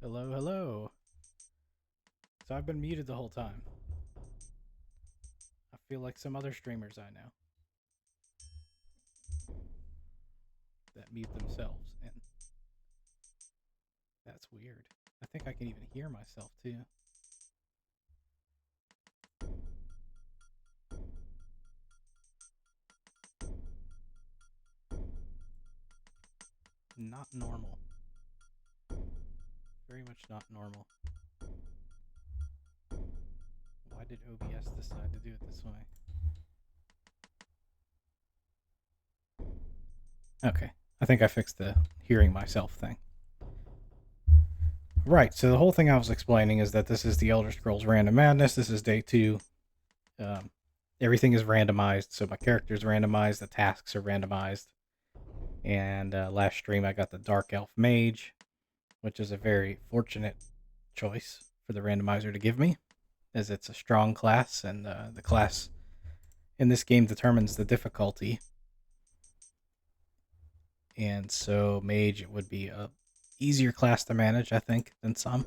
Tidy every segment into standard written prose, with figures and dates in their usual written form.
Hello, hello. So I've been muted the whole time. I feel like some other streamers I know that mute themselves, and that's weird. I think I can even hear myself too. Not normal. Very much not normal. Why did OBS decide to do it this way? Okay, I think I fixed the hearing myself thing. Right, so the whole thing I was explaining is that this is the Elder Scrolls Random Madness. This is day 2. Everything is randomized, so my character's randomized, the tasks are randomized. And last stream I got the Dark Elf Mage, which is a very fortunate choice for the randomizer to give me, as it's a strong class, and the class in this game determines the difficulty. And so Mage would be a easier class to manage, I think, than some.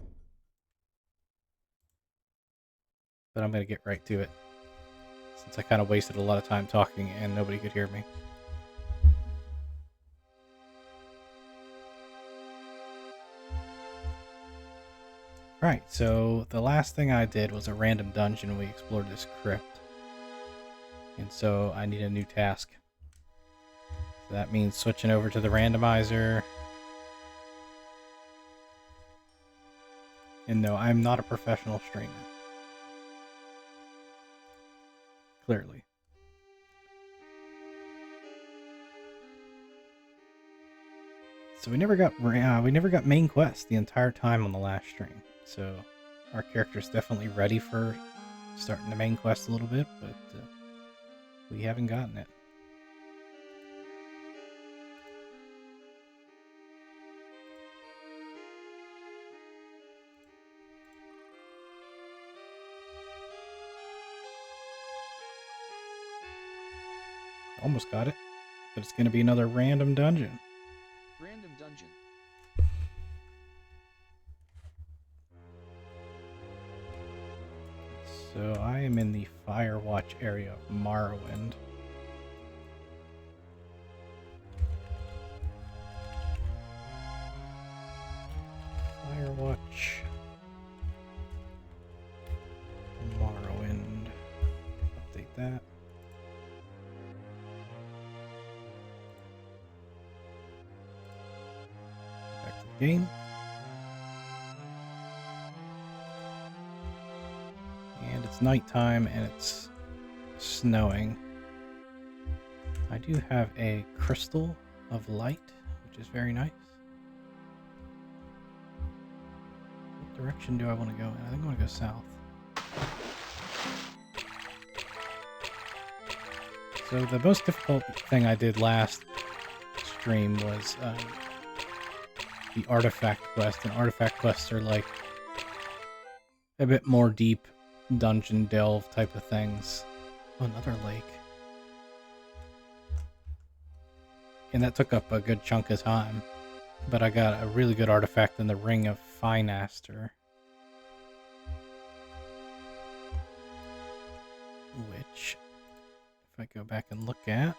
But I'm going to get right to it, since I kind of wasted a lot of time talking and nobody could hear me. Right, so the last thing I did was a random dungeon. We explored this crypt. And so I need a new task. So that means switching over to the randomizer. And no, I'm not a professional streamer. Clearly. So we never got main quest the entire time on the last stream. So our character's definitely ready for starting the main quest a little bit, but we haven't gotten it. Almost got it, but it's going to be another random dungeon. Random dungeon. So I am in the Firewatch area of Morrowind. Firewatch. Morrowind. Update that. Back to the game. And it's nighttime and it's snowing. I do have a crystal of light, which is very nice. What direction do I want to go in? I think I want to go south. So the most difficult thing I did last stream was the artifact quest, and artifact quests are like a bit more deep dungeon delve type of things. Oh, another lake. And that took up a good chunk of time. But I got a really good artifact in the Ring of Finaster, which, if I go back and look at,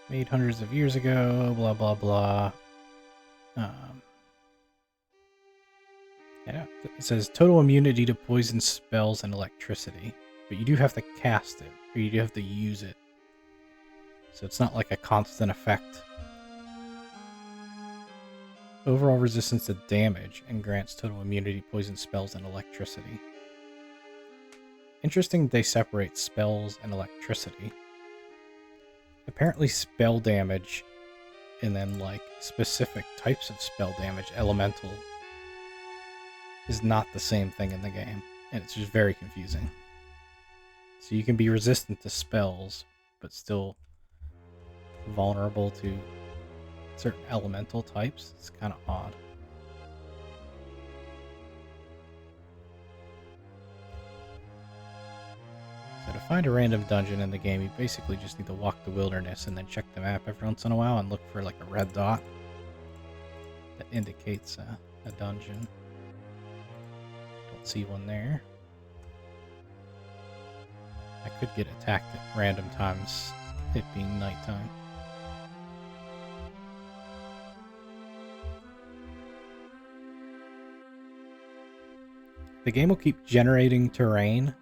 made hundreds of years ago, blah, blah, blah. Yeah, it says total immunity to poison spells and electricity, but you do have to cast it, or you do have to use it. So it's not like a constant effect. Overall resistance to damage and grants total immunity to poison spells and electricity. Interesting they separate spells and electricity. Apparently spell damage and then like specific types of spell damage, elemental, is not the same thing in the game, and it's just very confusing. So you can be resistant to spells, but still vulnerable to certain elemental types. It's kind of odd. So to find a random dungeon in the game, you basically just need to walk the wilderness and then check the map every once in a while and look for like a red dot that indicates a dungeon. Don't see one there. I could get attacked at random times, it being nighttime. The game will keep generating terrain,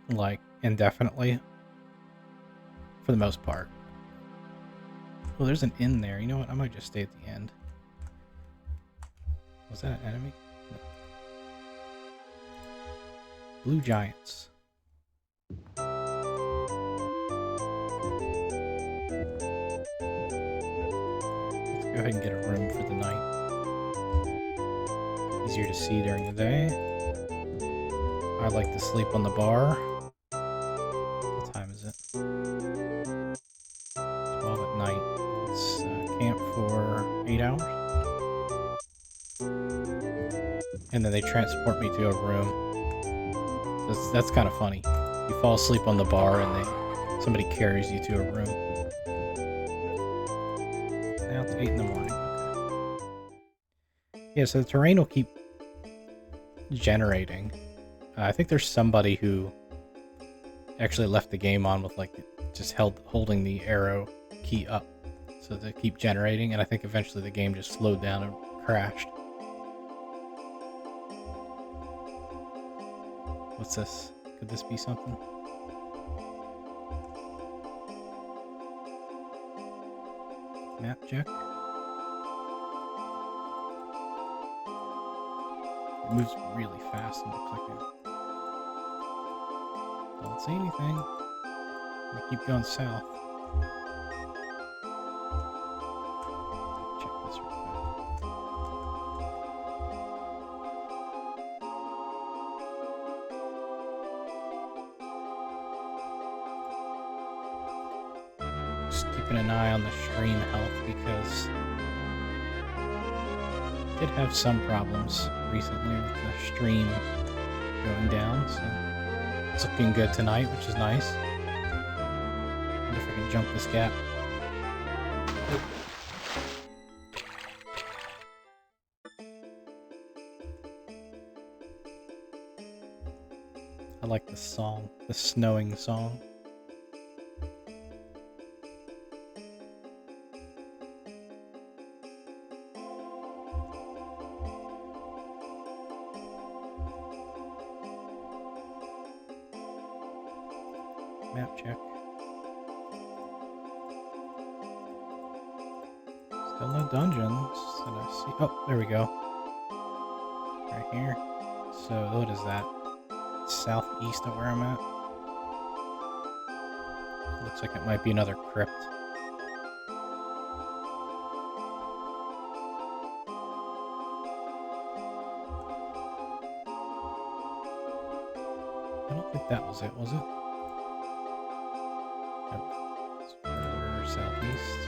like, indefinitely. For the most part. Well, there's an inn there. You know what? I might just stay at the end. Was that an enemy? No. Blue Giants. Let's go ahead and get a room for the night. Easier to see during the day. I like to sleep on the bar. What time is it? 12 at night. Let's camp for 8 hours. And then they transport me to a room. That's kind of funny. You fall asleep on the bar and somebody carries you to a room. Now it's 8 in the morning. Okay. Yeah, so the terrain will keep generating. I think there's somebody who actually left the game on with like just holding the arrow key up so to keep generating, and I think eventually the game just slowed down and crashed. What's this? Could this be something? Map check. It moves really fast when you click it. Don't see anything. I keep going south. Check this real quick. Just keeping an eye on the stream health because I did have some problems recently with the stream going down, so it's looking good tonight, which is nice. Wonder if I can jump this gap. Oh. I like the song, the snowing song. Map check. Still no dungeons that I see. Oh, there we go. Right here. So, what is that? Southeast of where I'm at. Looks like it might be another crypt. I don't think that was it, was it? Nope. It's further southeast.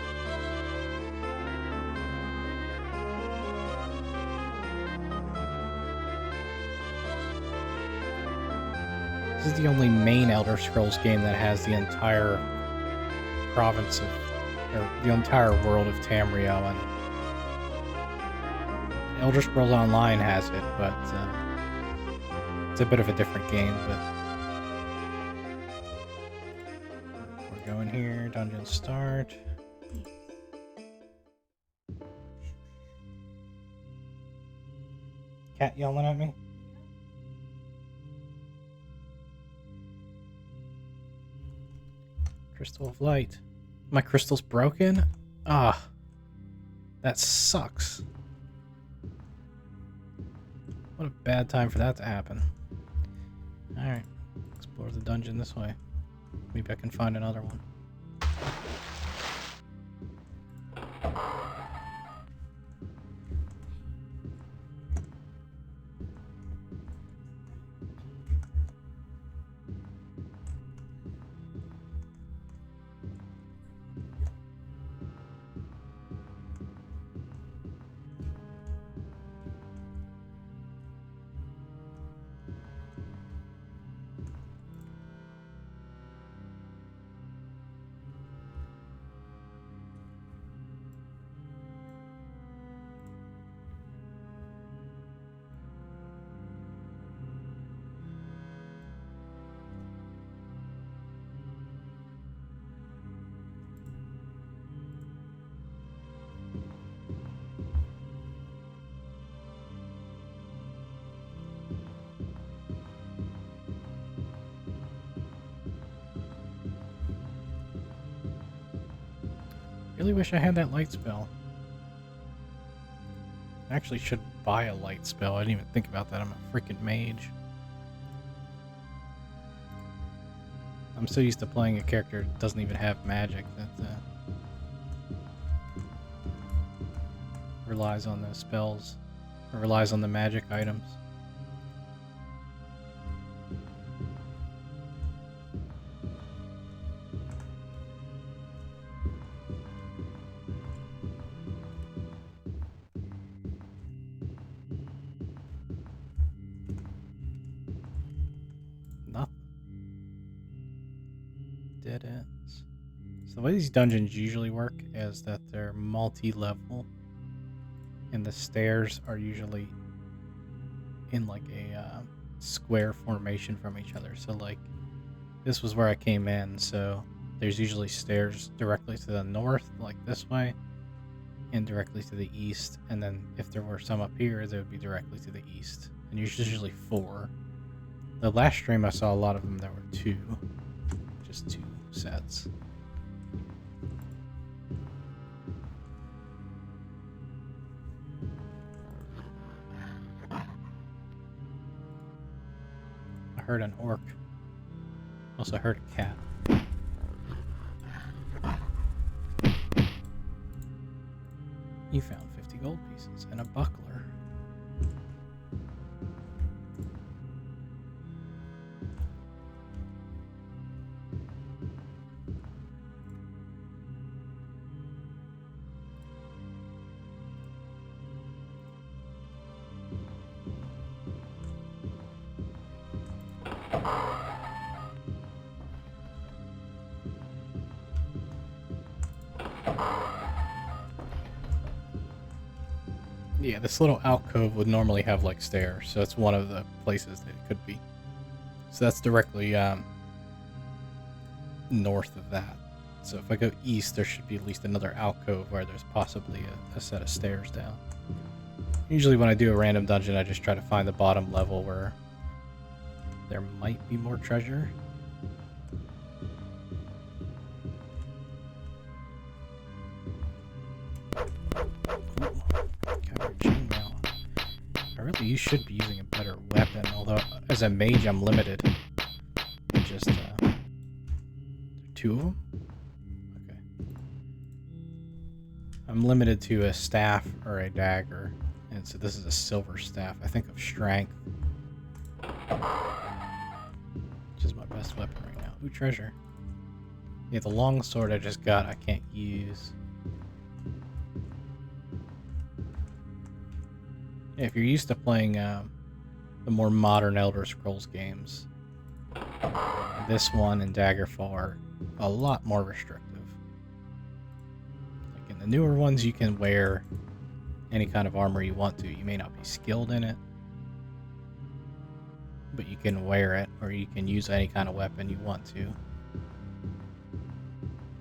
This is the only main Elder Scrolls game that has the entire province of, or the entire world of Tamriel, and Elder Scrolls Online has it, but it's a bit of a different game, but we're going here, dungeon start. Cat yelling at me? Crystal of Light. My crystal's broken? Ah. That sucks. What a bad time for that to happen. Alright. Explore the dungeon this way. Maybe I can find another one. Really wish I had that light spell. I actually should buy a light spell. I didn't even think about that. I'm a freaking mage. I'm so used to playing a character that doesn't even have magic that relies on those spells, or relies on the magic items. Nothing. Dead ends. So the way these dungeons usually work is that they're multi-level, and the stairs are usually in like a square formation from each other. So like this was where I came in, so there's usually stairs directly to the north, like this way, and directly to the east, and then if there were some up here, they would be directly to the east. And there's usually 4. The last stream I saw a lot of them, there were 2. Just 2 sets. I heard an orc. Also heard a cat. You found 50 gold pieces and a buckler. Yeah, this little alcove would normally have like stairs, so it's one of the places that it could be. So that's directly north of that. So if I go east, there should be at least another alcove where there's possibly a set of stairs down. Usually when I do a random dungeon, I just try to find the bottom level where there might be more treasure. You should be using a better weapon, although as a mage I'm limited. Just 2 of them? Okay. I'm limited to a staff or a dagger, and so this is a silver staff, I think of strength, which is my best weapon right now. Ooh, treasure. Yeah, the long sword I just got I can't use. If you're used to playing the more modern Elder Scrolls games, this one and Daggerfall are a lot more restrictive. Like in the newer ones, you can wear any kind of armor you want to. You may not be skilled in it, but you can wear it, or you can use any kind of weapon you want to.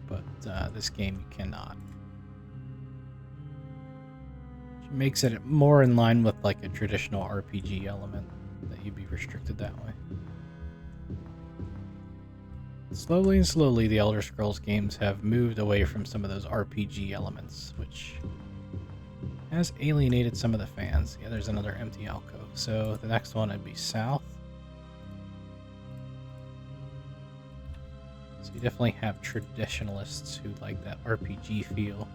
But this game you cannot. Makes it more in line with like a traditional RPG element, that you'd be restricted that way. Slowly and slowly, the Elder Scrolls games have moved away from some of those RPG elements, which has alienated some of the fans. Yeah, there's another empty alcove. So the next one would be south. So you definitely have traditionalists who like that RPG feel.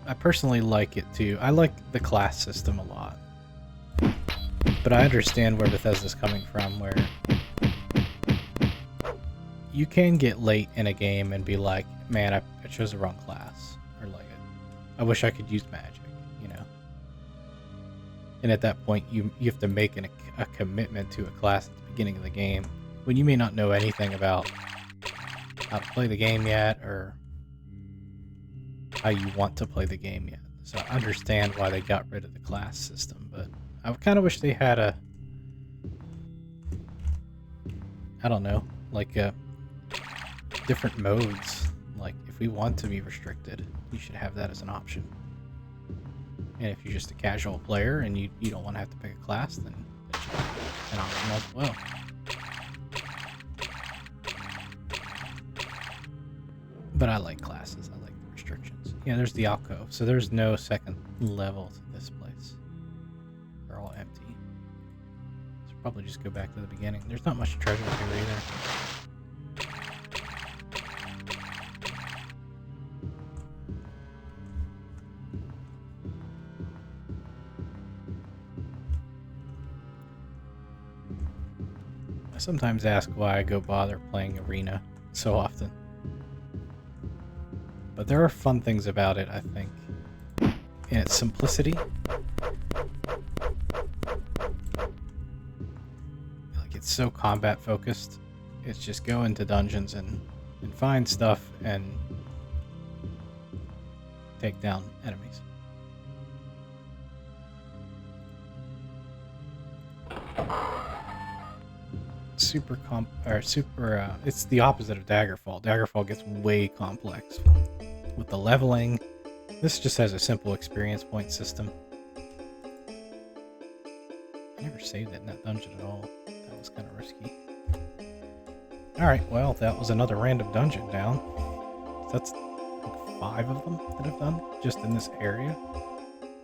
I personally like it too. I like the class system a lot. But I understand where Bethesda's coming from, where you can get late in a game and be like, man, I chose the wrong class. Or like, I wish I could use magic, you know? And at that point, you have to make a commitment to a class at the beginning of the game, when you may not know anything about how to play the game yet, or how you want to play the game yet. So I understand why they got rid of the class system, but I kind of wish they had I don't know, like different modes. Like if we want to be restricted, you should have that as an option. And if you're just a casual player and you don't want to have to pick a class, then it should be. an option as well. But I like classes. I like the restrictions. Yeah, there's the alcove. So there's no second level to this place. They're all empty. So probably just go back to the beginning. There's not much treasure here either. I sometimes ask why I go bother playing Arena so often. But there are fun things about it, I think. In its simplicity. Like, it's so combat focused. It's just go into dungeons and find stuff and take down enemies. It's the opposite of Daggerfall. Daggerfall gets way complex with the leveling. This just has a simple experience point system. I never saved it in that dungeon at all. That was kind of risky. Alright, well, that was another random dungeon down. That's like 5 of them that I've done just in this area.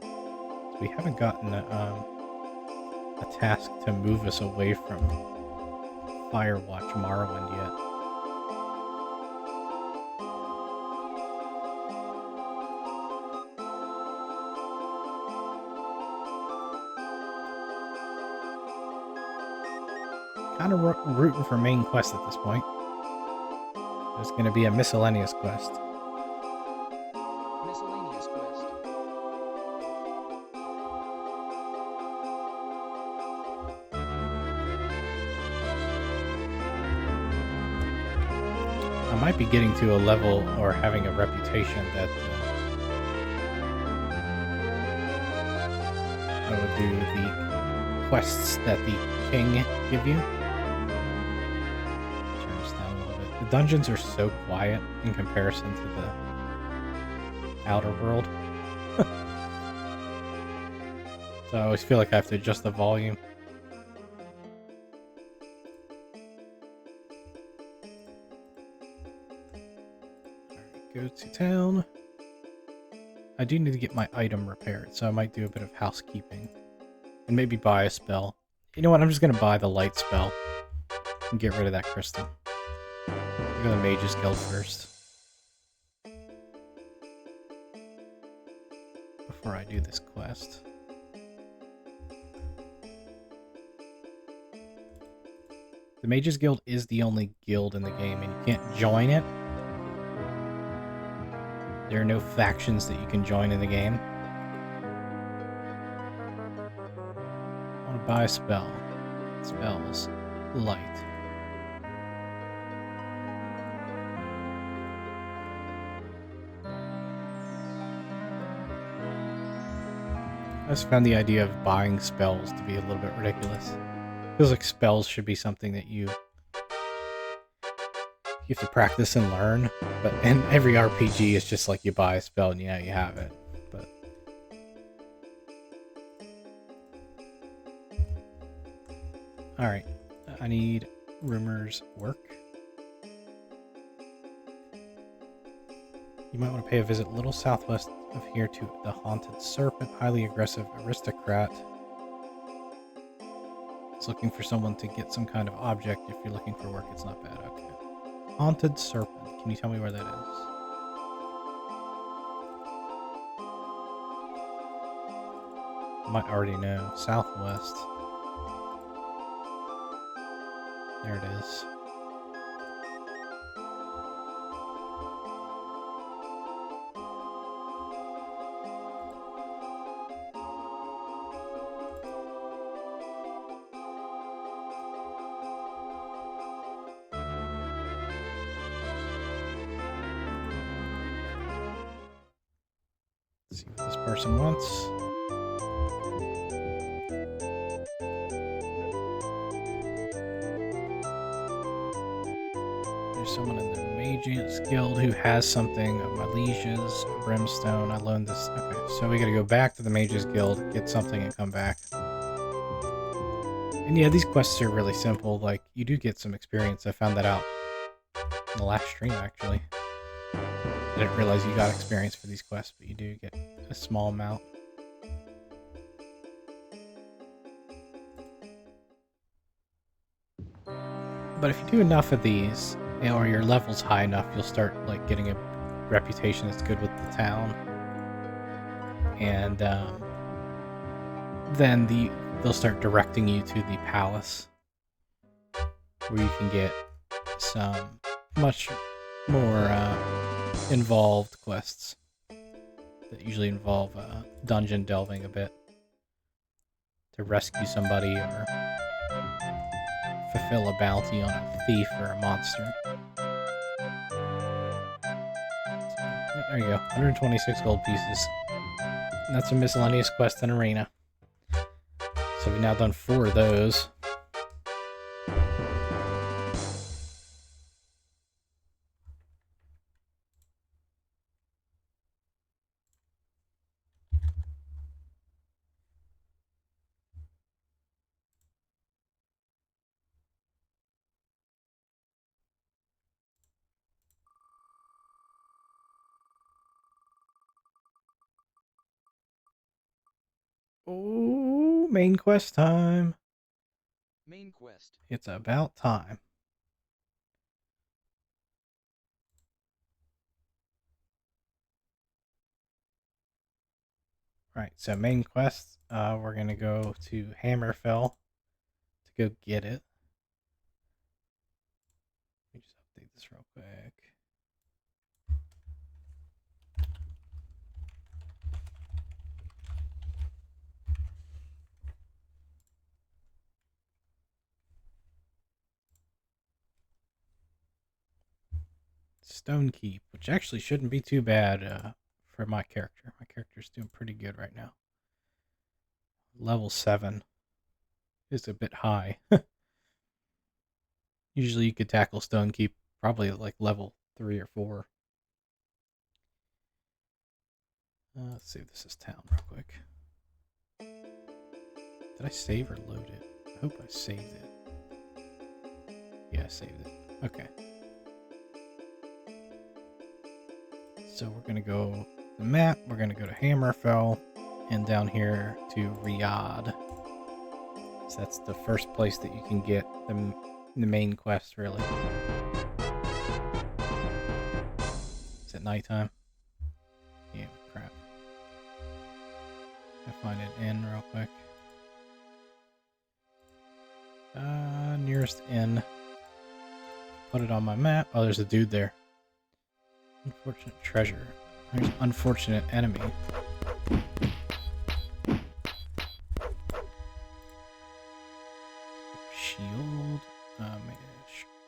So we haven't gotten a task to move us away from Firewatch Morrowind yet. Kind of rooting for main quest at this point. There's going to be a miscellaneous quest. Miscellaneous quest. I might be getting to a level or having a reputation that I would do the quests that the king give you. Turn this down a little bit. The dungeons are so quiet in comparison to the outer world. So I always feel like I have to adjust the volume. Go to town. I do need to get my item repaired, so I might do a bit of housekeeping. And maybe buy a spell. You know what, I'm just going to buy the light spell. And get rid of that crystal. Go to the Mage's Guild first. Before I do this quest. The Mage's Guild is the only guild in the game, and you can't join it. There are no factions that you can join in the game. I want to buy a spell. Spells. Light. I just found the idea of buying spells to be a little bit ridiculous. Feels like spells should be something that you have to practice and learn, but in every RPG it's just like you buy a spell and you know you have it. But alright, I need Rumor's work. You might want to pay a visit a little southwest of here to the Haunted Serpent, highly aggressive aristocrat. It's looking for someone to get some kind of object. If you're looking for work, it's not bad. Okay. Haunted Serpent. Can you tell me where that is? I might already know. Southwest. There it is. See what this person wants. There's someone in the Mage's Guild who has something of my lieges, brimstone. I loaned this. Okay, so we gotta go back to the Mage's Guild, get something, and come back. And yeah, these quests are really simple. Like, you do get some experience. I found that out in the last stream, actually. I didn't realize you got experience for these quests, but you do get a small amount. But if you do enough of these, or your level's high enough, you'll start like getting a reputation that's good with the town. And then they'll start directing you to the palace, where you can get some much more involved quests that usually involve dungeon delving a bit to rescue somebody or fulfill a bounty on a thief or a monster. So, there you go, 126 gold pieces. And that's a miscellaneous quest in Arena. So we've now done 4 of those. Oh, main quest time. Main quest. It's about time. Right, so main quest, we're gonna go to Hammerfell to go get it. Let me just update this real quick. Stonekeep, which actually shouldn't be too bad for my character. My character's doing pretty good right now. Level 7 is a bit high. Usually you could tackle Stonekeep probably at like level 3 or 4. Let's see if this is town real quick. Did I save or load it? I hope I saved it. Yeah, I saved it. Okay. So we're gonna go the map, we're gonna go to Hammerfell, and down here to Riyadh. So that's the first place that you can get the main quest, really. Is it nighttime? Yeah, crap. I'll find an inn real quick. Nearest inn. Put it on my map. Oh, there's a dude there. Unfortunate treasure. There's unfortunate enemy. Shield.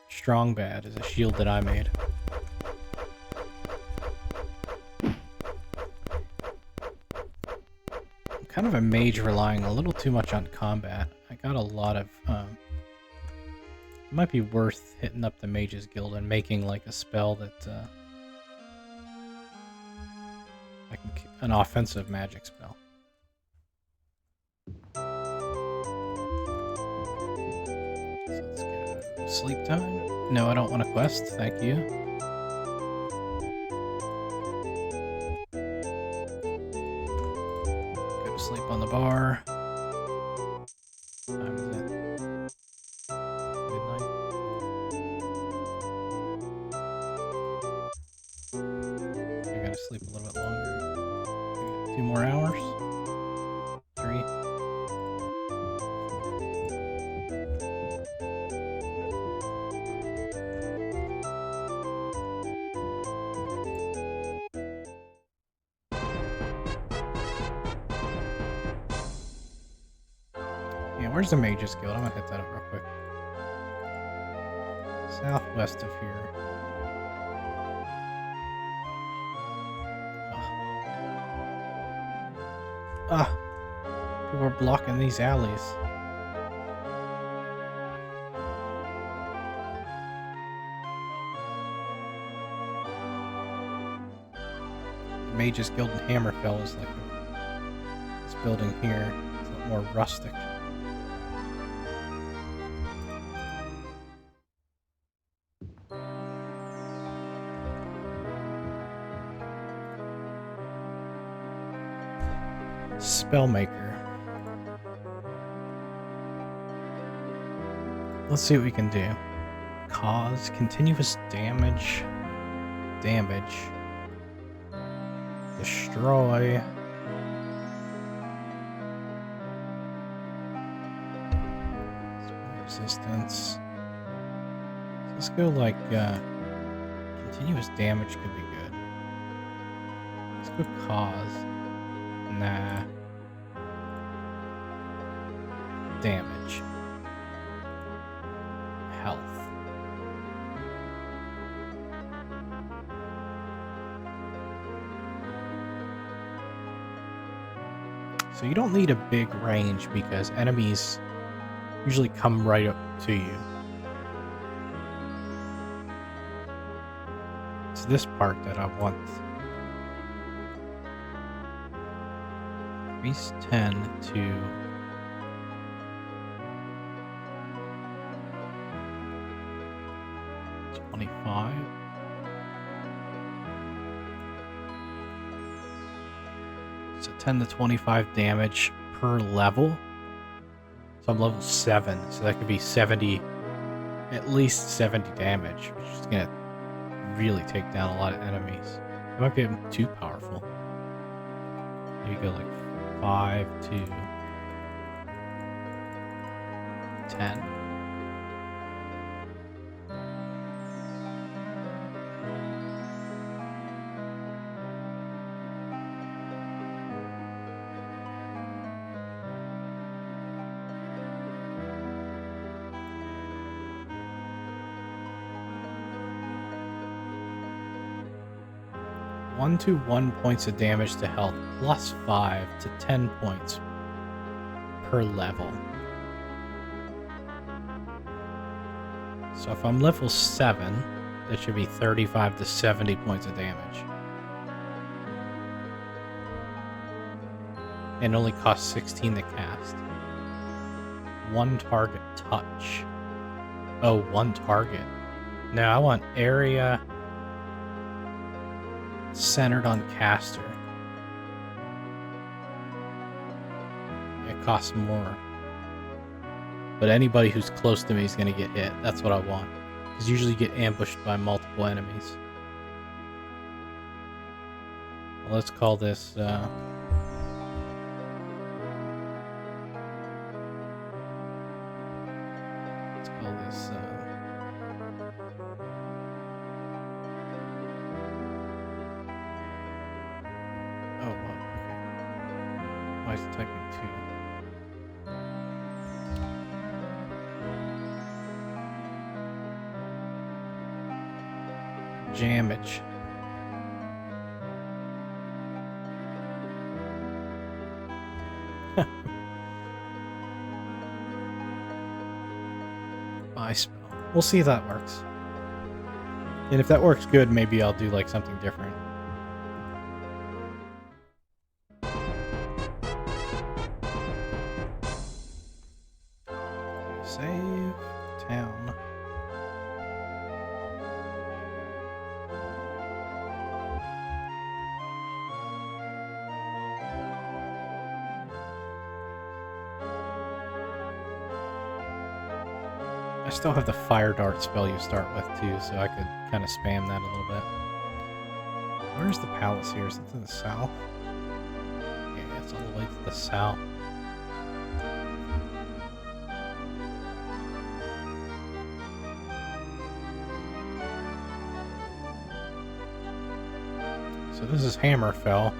Strong Bad is a shield that I made. I'm kind of a mage relying a little too much on combat. I got a lot of... it might be worth hitting up the Mages Guild and making like a spell that... an offensive magic spell. So let's go sleep time. No, I don't want a quest. Thank you. Go to sleep on the bar. What time is it? Midnight. I gotta sleep a little bit longer. 2 more hours. 3. Yeah, where's the Mages Guild? I'm gonna hit that up real quick. Southwest of here. People are blocking these alleys. The Mages Guild in Hammerfell is like this building here. It's a lot more rustic. Spellmaker. Let's see what we can do. Cause continuous damage. Destroy. Resistance. Let's go like continuous damage could be good. Let's go cause. Nah. Damage. Health. So you don't need a big range because enemies usually come right up to you. It's this part that I want. Increase 10 to 25. So 10 to 25 damage per level. So I'm level 7, so that could be 70, at least 70 damage, which is going to really take down a lot of enemies. It might be too powerful. You go like 5 to 10. One to 1 points of damage to health, plus 5 to 10 points per level. So if I'm level 7, that should be 35 to 70 points of damage. And only costs 16 to cast. One target touch. Oh, one target. No, I want area centered on caster. It costs more. But anybody who's close to me is going to get hit. That's what I want. Because usually you get ambushed by multiple enemies. Well, let's call this... let's call this... oh, well, okay. Why is it typing 2? Jamage. Buy spell. We'll see if that works. And if that works good, maybe I'll do like something different. Save town. I still have the fire dart spell you start with too, so I could kind of spam that a little bit. Where's the palace here? Is it to the south? Yeah, it's all the way to the south. So this is Hammerfell,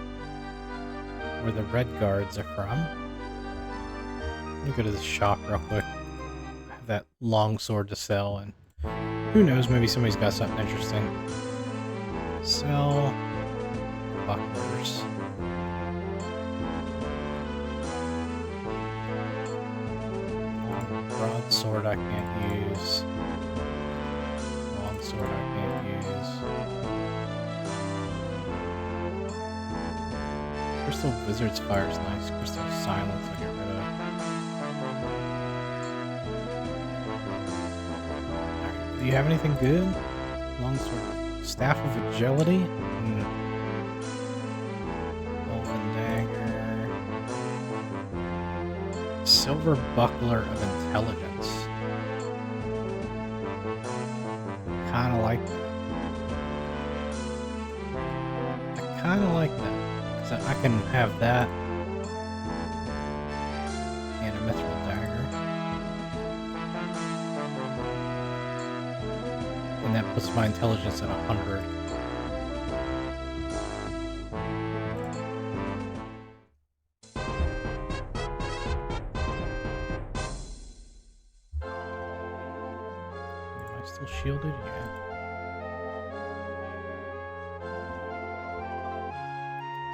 where the Red Guards are from. Let me go to this shop real quick. I have that long sword to sell, and who knows, maybe somebody's got something interesting. Sell bucklers. Broadsword I can't use. Longsword I can't use. Crystal Wizard's Fire is nice. Crystal Silence I get rid of. Alright, do you have anything good? Longsword. Staff of Agility? Golden Dagger. Silver Buckler of Intelligence. Kind of like that. I kind of like that. So I can have that. And a Mithril Dagger. And that puts my intelligence at 100. Am I still shielded? Yeah.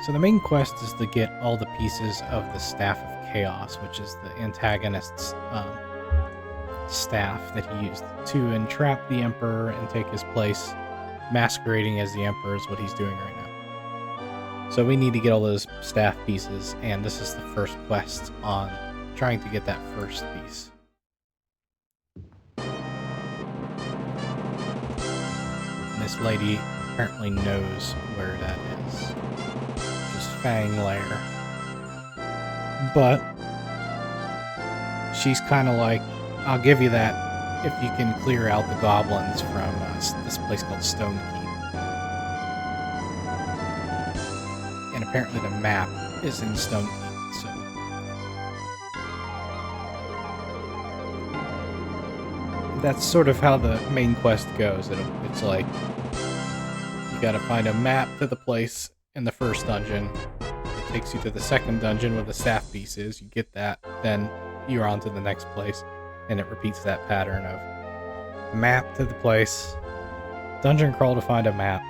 So the main quest is to get all the pieces of the Staff of Chaos, which is the antagonist's staff that he used to entrap the Emperor and take his place. Masquerading as the Emperor is what he's doing right now. So we need to get all those staff pieces, and this is the first quest on trying to get that first piece. And this lady apparently knows where that is. Fang Lair. But she's kind of like, I'll give you that if you can clear out the goblins from this place called Stone Keep. And apparently the map is in Stone Keep, so that's sort of how the main quest goes. It's like you gotta find a map to the place in the first dungeon. It takes you to the second dungeon where the staff piece is. You get that, then you're on to the next place, and it repeats that pattern of map to the place, dungeon crawl to find a map,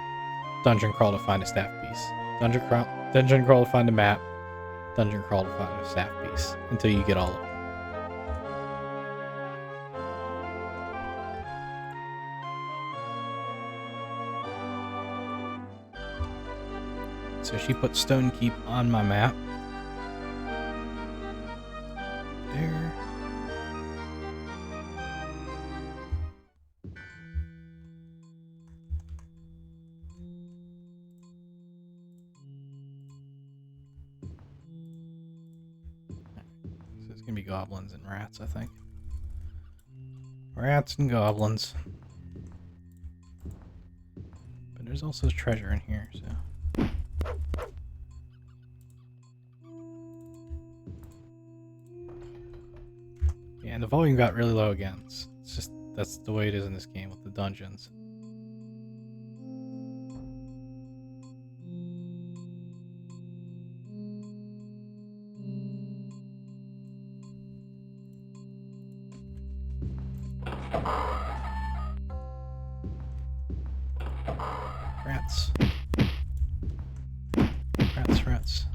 dungeon crawl to find a staff piece, dungeon crawl to find a map, dungeon crawl to find a staff piece, until you get all of them. So she put Stone Keep on my map. There. So it's gonna be goblins and rats, I think. Rats and goblins. But there's also treasure in here, so. Yeah, and the volume got really low again. It's just, that's the way it is in this game with the dungeons. Rats. Rats.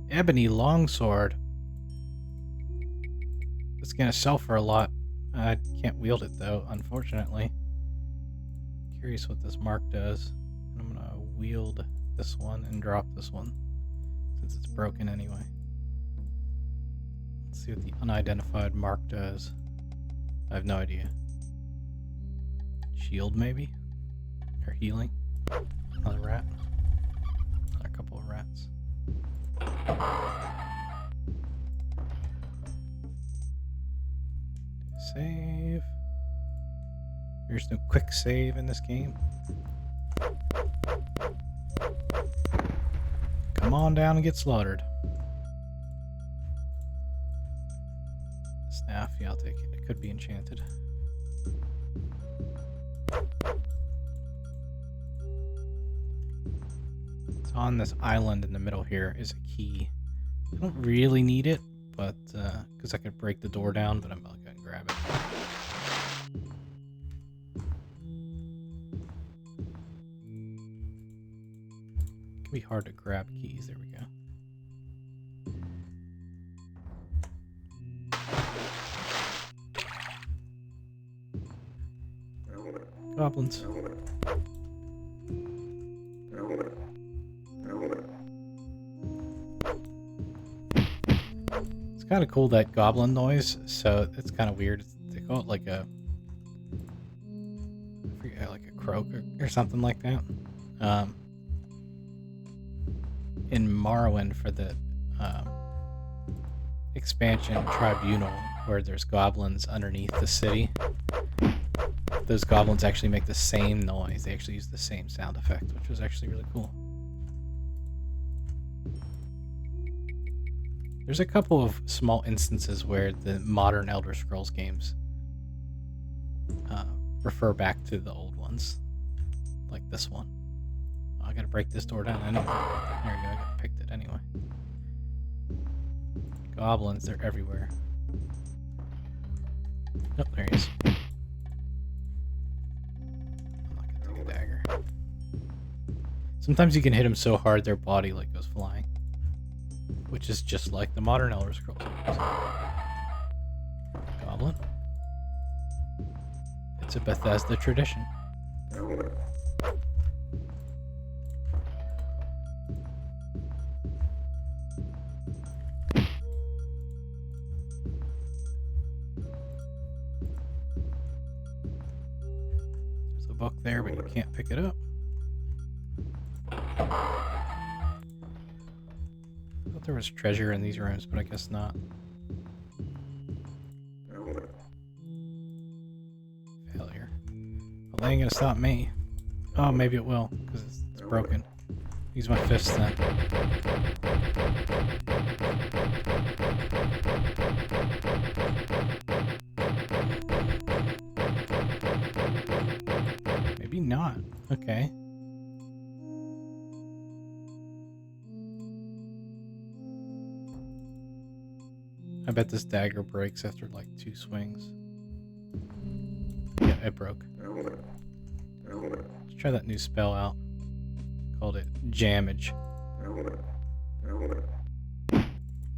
Ebony longsword. It's gonna sell for a lot. I can't wield it though, unfortunately. Curious what this mark does. I'm gonna wield this one and drop this one, since it's broken anyway. Let's see what the unidentified mark does. I have no idea. Shield maybe? Or healing? Another rat. A couple of rats. Save. There's no quick save in this game. Come on down and get slaughtered. Staff, yeah, I'll take it. It could be enchanted. So on this island in the middle here is a key. I don't really need it, but because I could break the door down, but I'm not gonna grab it. It can be hard to grab keys. There we go. Goblins. It's kind of cool, that goblin noise, so it's kind of weird. They call it like a, I forget, like a croak or something like that. in Morrowind for the expansion Tribunal, where there's goblins underneath the city. Those goblins actually make the same noise. They actually use the same sound effect, which was actually really cool. There's a couple of small instances where the modern Elder Scrolls games refer back to the old ones, like this one. Oh, I gotta break this door down anyway. There we go, I picked it anyway. Goblins, they're everywhere. Oh, there he is. I'm not gonna take a dagger. Sometimes you can hit them so hard their body like goes flying, which is just like the modern Elder Scrolls games. Goblin. It's a Bethesda tradition. There's a book there, but you can't pick it up. I thought there was treasure in these rooms, but I guess not. Failure. Well, that ain't gonna stop me. Oh, maybe it will, because it's broken. Use my fist then. Maybe not. Okay. I bet this dagger breaks after like 2 swings. Yeah, it broke. Let's try that new spell out. Called it Jammage.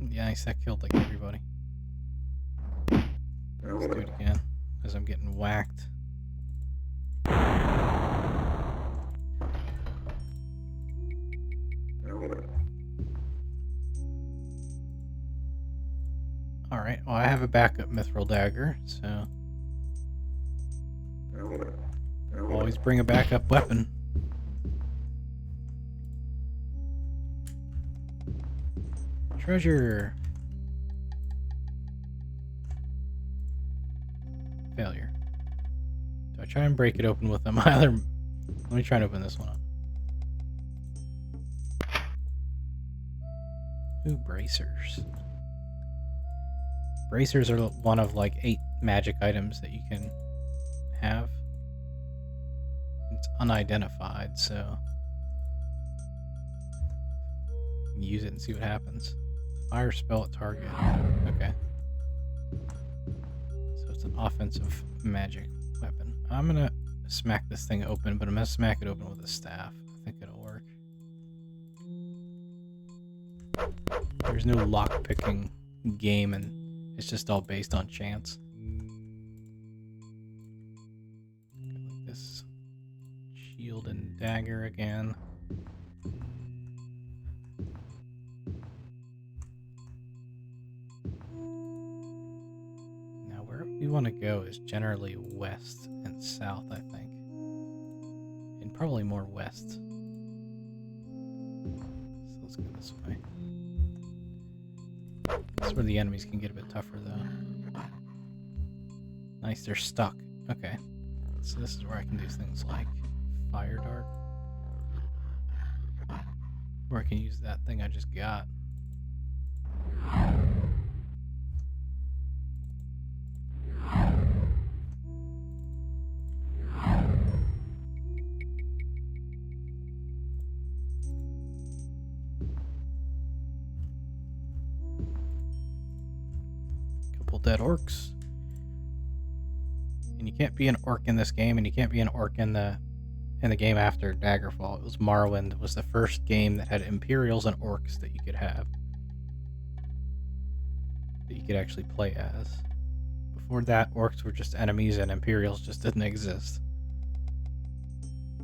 Yeah, nice, that killed like everybody. Let's do it again as I'm getting whacked. Alright, well I have a backup mithril dagger, so always bring a backup weapon. Treasure. Failure. Do I try and break it open with them? Either. Let me try and open this one up. Ooh, bracers. Bracers are one of like 8 magic items that you can have. It's unidentified, so use it and see what happens. Fire spell at target. Okay. So it's an offensive magic weapon. I'm gonna smack this thing open, but I'm gonna smack it open with a staff. I think it'll work. There's no lock-picking game, and it's just all based on chance. Like this. Shield and dagger again. Now where we want to go is generally west and south, I think. And probably more west. So let's go this way. That's where the enemies can get a bit tougher though. Nice, they're stuck. Okay. So this is where I can do things like fire dart. Or I can use that thing I just got. Couple dead orcs. And you can't be an orc in this game, and you can't be an orc in the game after Daggerfall. It was Morrowind. It was the first game that had Imperials and orcs that you could have. That you could actually play as. Before that, orcs were just enemies and Imperials just didn't exist.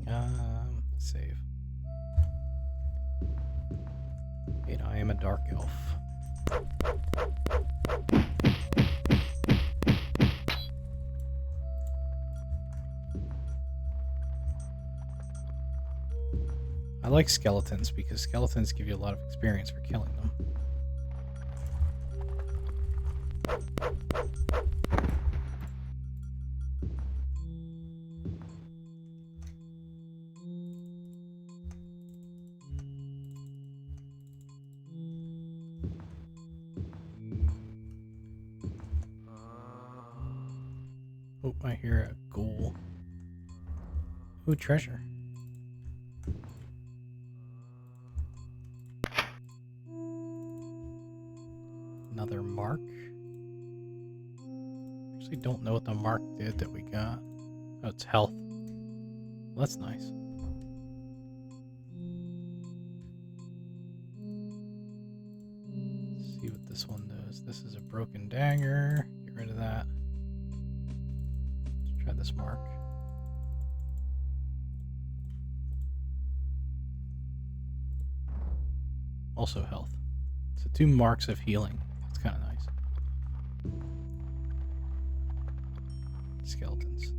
Let's save. Wait, I am a dark elf. I like skeletons because skeletons give you a lot of experience for killing them. Oh, I hear a ghoul. Ooh, treasure. Another mark. Actually don't know what the mark did that we got. Oh, it's health. Well, that's nice. Let's see what this one does. This is a broken dagger. Get rid of that. Let's try this mark. Also health. So 2 marks of healing. It's kind of nice. Skeletons.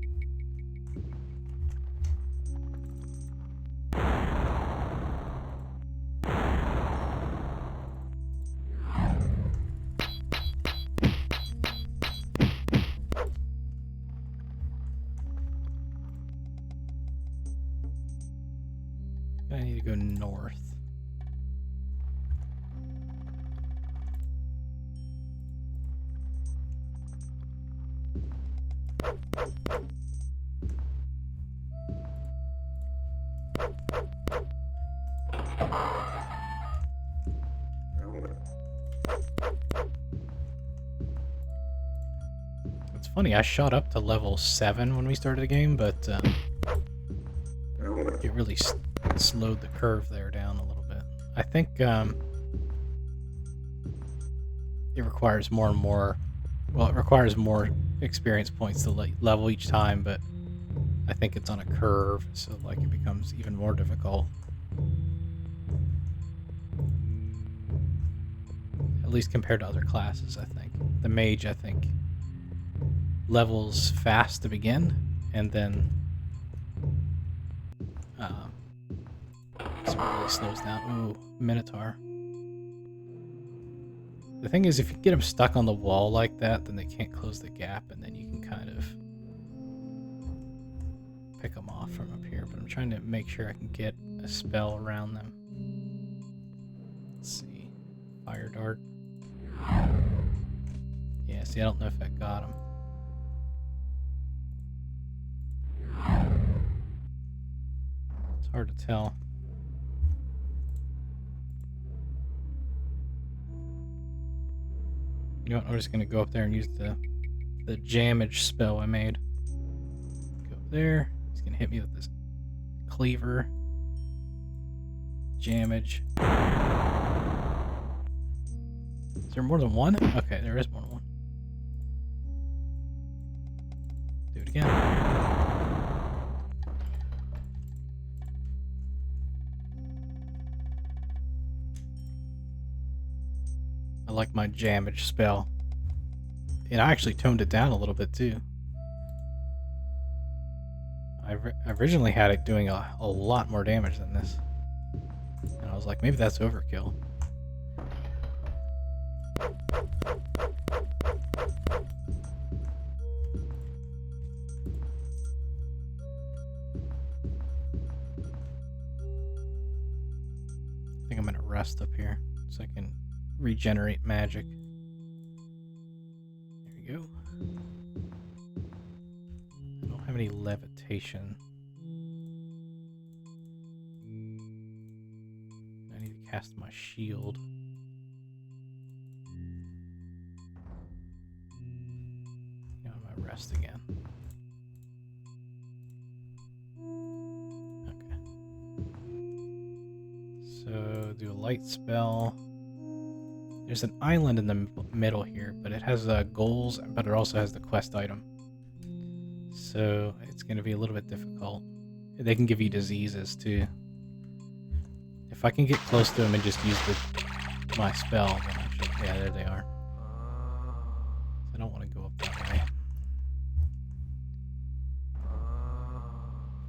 I need to go north. It's funny, I shot up to level 7 when we started the game, but it really slowed the curve there down a little bit. I think it requires more and more. Well, it requires more experience points to level each time, but I think it's on a curve, so like it becomes even more difficult. At least compared to other classes, I think. The mage, I think, levels fast to begin, and then it really slows down. Ooh, Minotaur. The thing is, if you get them stuck on the wall like that, then they can't close the gap, and then you can kind of pick them off from up here. But I'm trying to make sure I can get a spell around them. Let's see. Fire dart. Yeah, see, I don't know if that got him. It's hard to tell. You know what? I'm just gonna go up there and use the jamage spell I made. Go there. He's gonna hit me with this cleaver. Jamage. Is there more than one? Okay, there is more than one. Do it again. I like my jamage spell. And I actually toned it down a little bit too. I originally had it doing a lot more damage than this. And I was like, maybe that's overkill. I think I'm gonna rest up here so I can regenerate magic. There we go. I don't have any levitation. I need to cast my shield. Now I'm gonna rest again. Okay. So do a light spell. There's an island in the middle here, but it has goals, but it also has the quest item. So it's going to be a little bit difficult. They can give you diseases too. If I can get close to them and just use my spell, then I should. Yeah, there they are. I don't want to go up that way.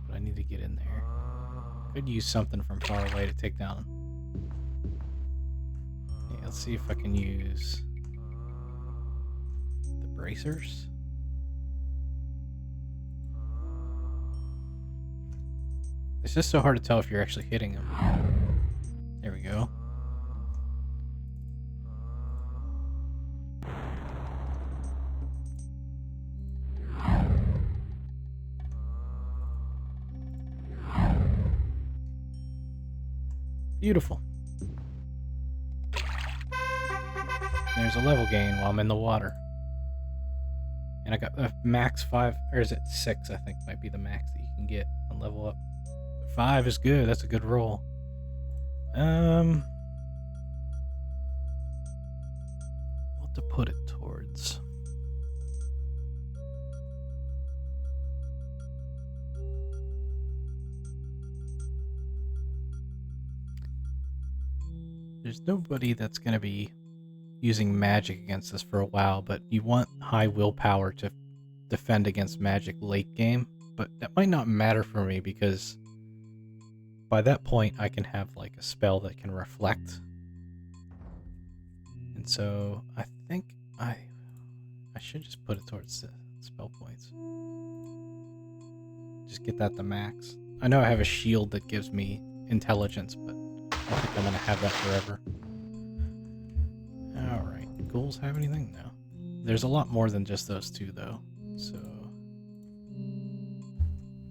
But I need to get in there. Could use something from far away to take down. Yeah, let's see if I can use the bracers. It's just so hard to tell if you're actually hitting them. There we go. Beautiful. There's a level gain while I'm in the water. And I got a max 5, or is it 6, I think might be the max that you can get on level up. 5 is good, that's a good roll. What to put it towards? There's nobody that's going to be using magic against us for a while, but you want high willpower to defend against magic late game. But that might not matter for me because by that point I can have like a spell that can reflect. And so I think I should just put it towards the spell points. Just get that to max. I know I have a shield that gives me intelligence, but I think I'm gonna have that forever. Alright, ghouls have anything? No. There's a lot more than just those two though, so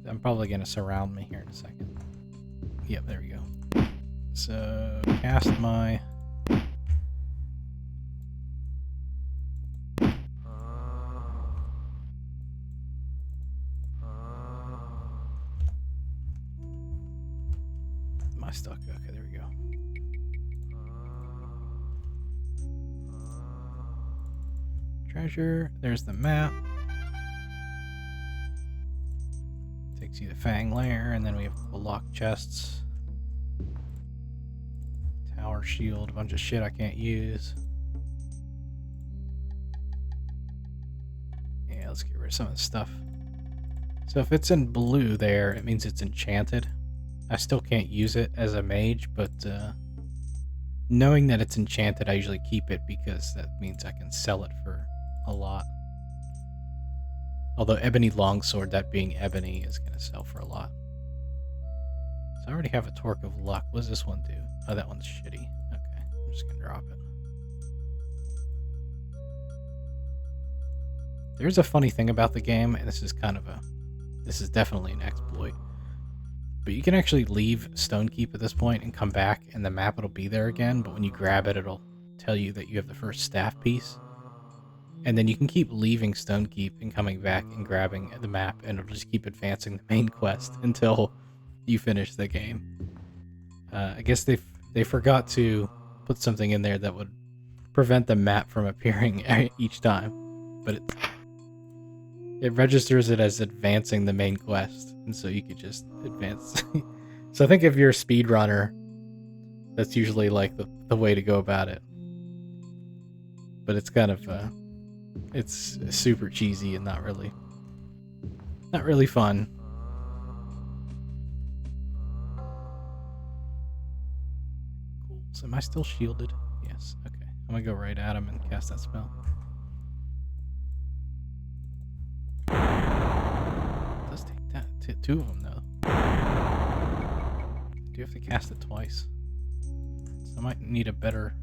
I'm probably gonna surround me here in a second. Yep, there we go. So cast my stuck. Okay, there we go. Treasure. There's the map. Takes you to Fang Lair, and then we have the locked chests. Tower shield, a bunch of shit I can't use. Yeah, let's get rid of some of the stuff. So if it's in blue there, it means it's enchanted. I still can't use it as a mage, but knowing that it's enchanted, I usually keep it because that means I can sell it for a lot. Although Ebony Longsword, that being ebony, is going to sell for a lot. So I already have a Torque of Luck. What does this one do? Oh, that one's shitty. Okay, I'm just going to drop it. There's a funny thing about the game, and this is definitely an exploit. But you can actually leave Stonekeep at this point and come back, and the map will be there again, but when you grab it, it'll tell you that you have the first staff piece. And then you can keep leaving Stonekeep and coming back and grabbing the map, and it'll just keep advancing the main quest until you finish the game. I guess they forgot to put something in there that would prevent the map from appearing each time, but it registers it as advancing the main quest, and so you could just advance. So I think if you're a speedrunner, that's usually like the way to go about it. But it's kind of it's super cheesy and not really fun. Cool. So am I still shielded? Yes. Okay. I'm gonna go right at him and cast that spell. It does take that two of them though. Do you have to cast it twice? So I might need a better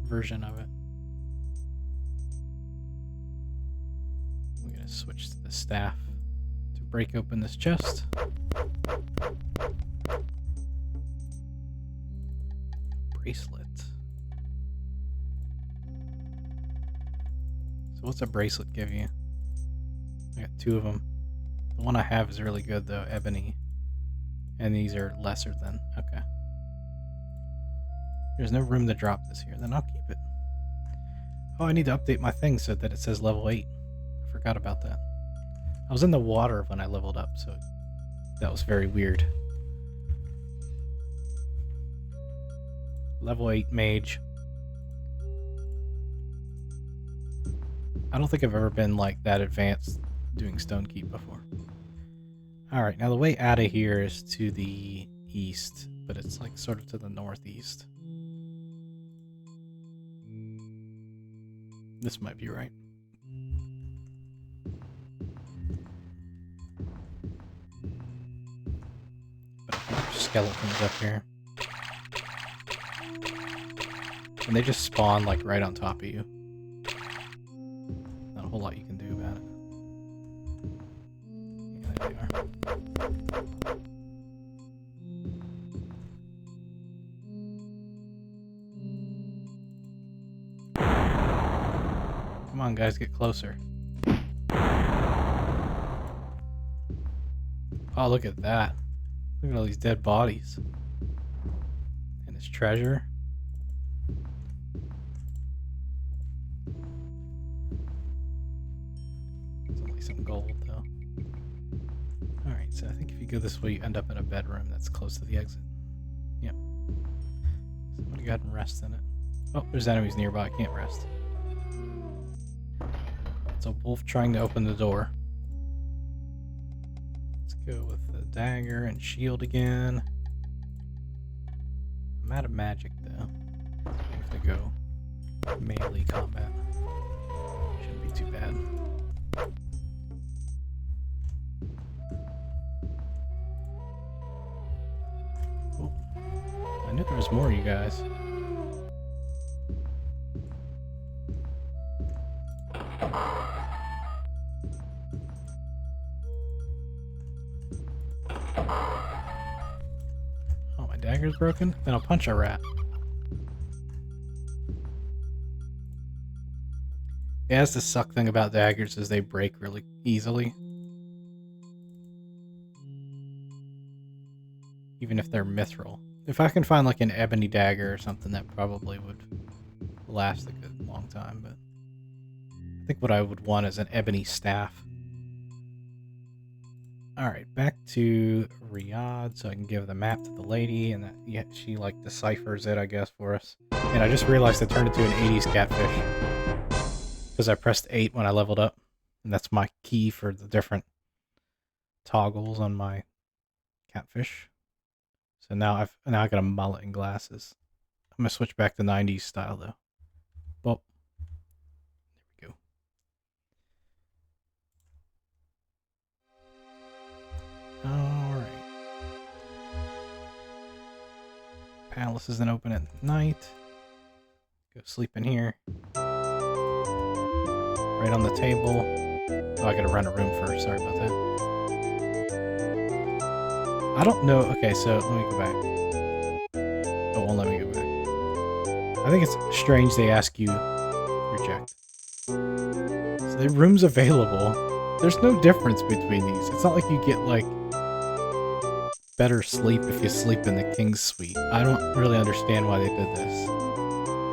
version of it. I'm gonna switch to the staff to break open this chest. Bracelet. So what's a bracelet give you? I got two of them. The one I have is really good though, ebony. And these are lesser than. Okay. There's no room to drop this here, then I'll keep it. Oh, I need to update my thing so that it says level 8. I forgot about that. I was in the water when I leveled up, so that was very weird. Level 8 mage. I don't think I've ever been like that advanced doing Stonekeep before. Alright, now the way out of here is to the east, but it's like sort of to the northeast. This might be right. But I think there's skeletons up here. And they just spawn like right on top of you. Not a whole lot you can do about it. Yeah, there they are. Come on, guys, get closer. Oh, look at that. Look at all these dead bodies. And his treasure. It's only some gold, though. Alright, so I think if you go this way, you end up in a bedroom that's close to the exit. Yep. So I'm gonna go ahead and rest in it. Oh, there's enemies nearby. I can't rest. It's a wolf trying to open the door. Let's go with the dagger and shield again. I'm out of magic though. So I have to go melee combat. Shouldn't be too bad. Oh, I knew there was more of you guys. Oh, my dagger's broken? Then I'll punch a rat. It has the suck thing about daggers is they break really easily. Even if they're mithril. If I can find like an ebony dagger or something, that probably would last a good long time, but I think what I would want is an ebony staff. Alright, back to Riyadh, so I can give the map to the lady, and that, yeah, she like deciphers it, I guess, for us. And I just realized I turned into an 80s catfish. Because I pressed 8 when I leveled up. And that's my key for the different toggles on my catfish. So now I got a mullet and glasses. I'm gonna switch back to 90s style though. Well, there we go. Alright. Palace isn't open at night. Go sleep in here. Right on the table. Oh, I gotta rent a room first. Sorry about that. I don't know. Okay, so let me go back. Oh, won't let me go back. I think it's strange they ask you reject. So the room's available. There's no difference between these. It's not like you get like better sleep if you sleep in the king's suite. I don't really understand why they did this.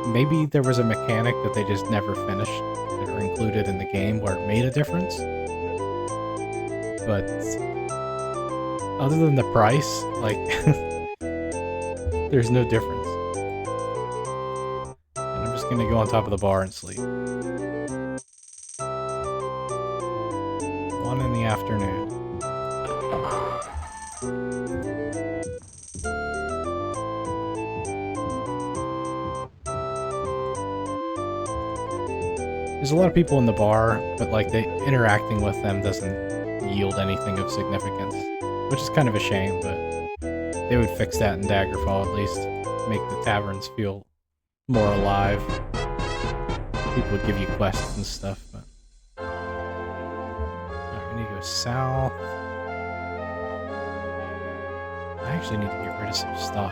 Maybe there was a mechanic that they just never finished or included in the game where it made a difference. But other than the price, like, there's no difference. And I'm just gonna go on top of the bar and sleep. 1 in the afternoon. There's a lot of people in the bar, but like interacting with them doesn't yield anything of significance, which is kind of a shame, but they would fix that in Daggerfall at least, make the taverns feel more alive. People would give you quests and stuff, but alright, we need to go south. I actually need to get rid of some stuff.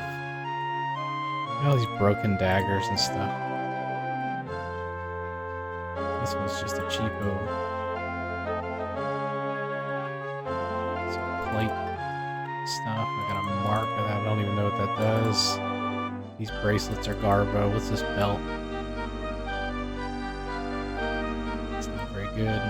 All these broken daggers and stuff. This one's just a cheapo. Some plate stuff. I got a mark of that. I don't even know what that does. These bracelets are Garbo. What's this belt? It's not very good.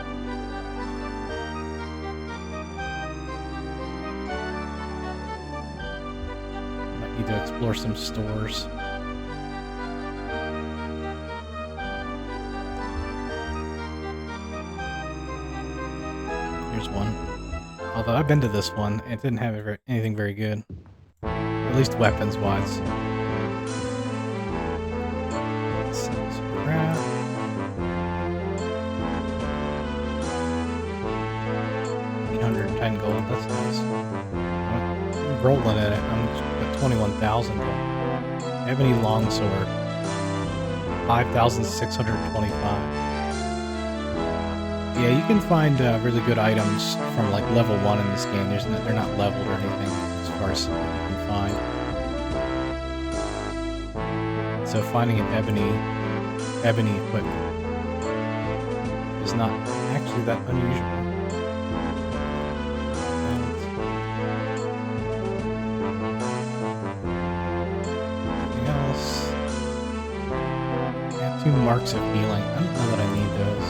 Might need to explore some stores. Here's one. Oh, Although I've been to this one, it didn't have anything very good. At least weapons-wise. Sell some crap. $810 gold, that's nice. I'm rolling at it. I'm at 21,000 gold. Ebony longsword. 5,625. Yeah, you can find really good items from like level 1 in this game. They're not leveled or anything as far as what you can find. So finding an ebony equipment is not actually that unusual. Anything else? I have 2 marks of healing. I don't know that I need those.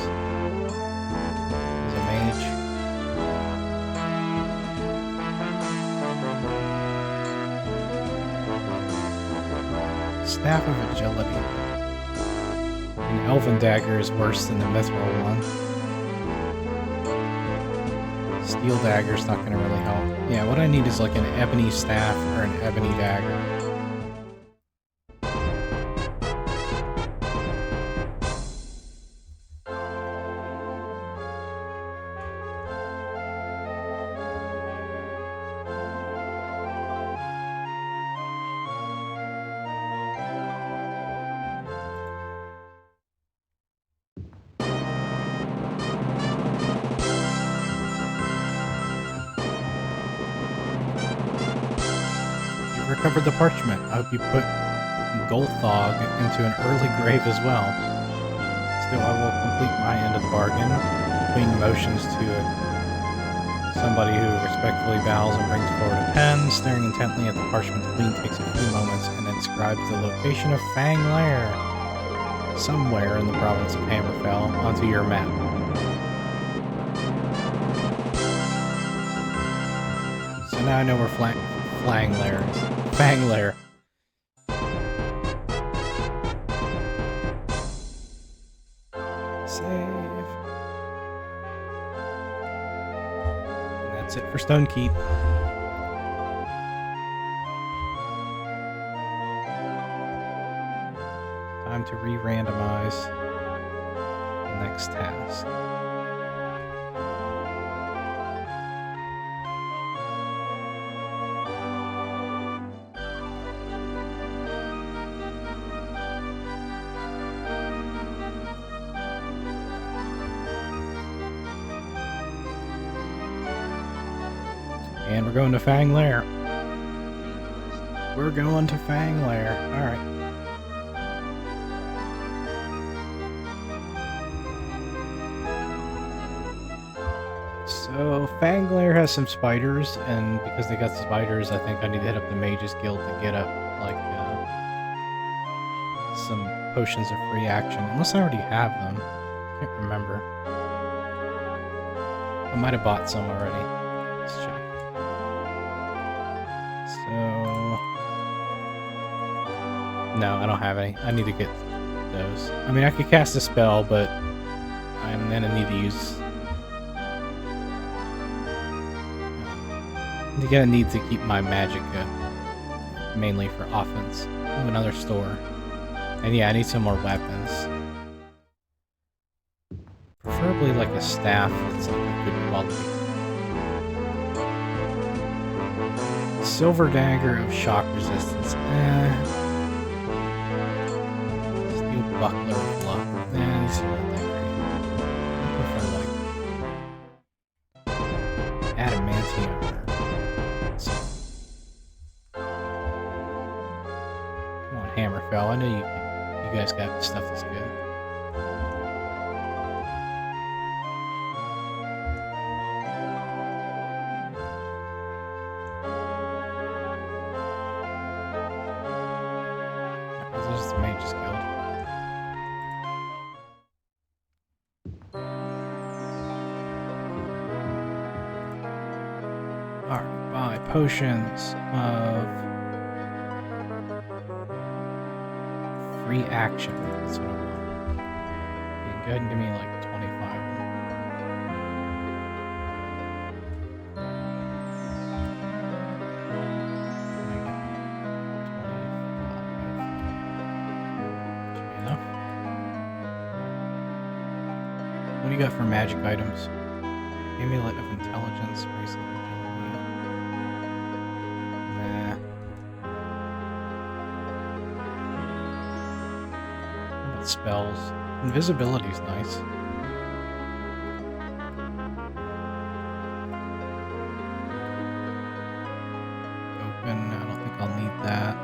Staff of Agility. An Elven Dagger is worse than the Mithril one. Steel Dagger's not going to really help. Yeah, what I need is like an Ebony Staff or an Ebony Dagger. Recovered the parchment. I hope you put Golthog into an early grave as well. Still, I will complete my end of the bargain. Queen motions to somebody who respectfully bows and brings forward a pen. Staring intently at the parchment, the queen takes a few moments and inscribes the location of Fang Lair, somewhere in the province of Hammerfell, onto your map. So now I know where Fang Lair is. Fang Lair. Save. And that's it for Stonekeep. Time to re-randomize the next task. And we're going to Fang Lair. We're going to Fang Lair. Alright. So, Fang Lair has some spiders, and because they got the spiders, I think I need to hit up the Mages Guild to get up, like, some potions of free action. Unless I already have them. Can't remember. I might have bought some already. Let's check. No, I don't have any. I need to get those. I mean, I could cast a spell, but I'm gonna need to use... I'm gonna need to keep my magicka mainly for offense. Ooh, another store. And yeah, I need some more weapons. Preferably like a staff that's like a good quality. Silver Dagger of shock resistance. Buckler of luck. These are not that great. I prefer like adamantium or something. Come on, Hammerfell. I know you guys got stuff that's good. There's the Mages Guild. Alright, buy potions of free action. That's what I want. You can go ahead and give me like 25. you got for magic items? Amulet of Intelligence, Bracelet of Agility. Nah. What about spells? Invisibility's nice. Open, I don't think I'll need that.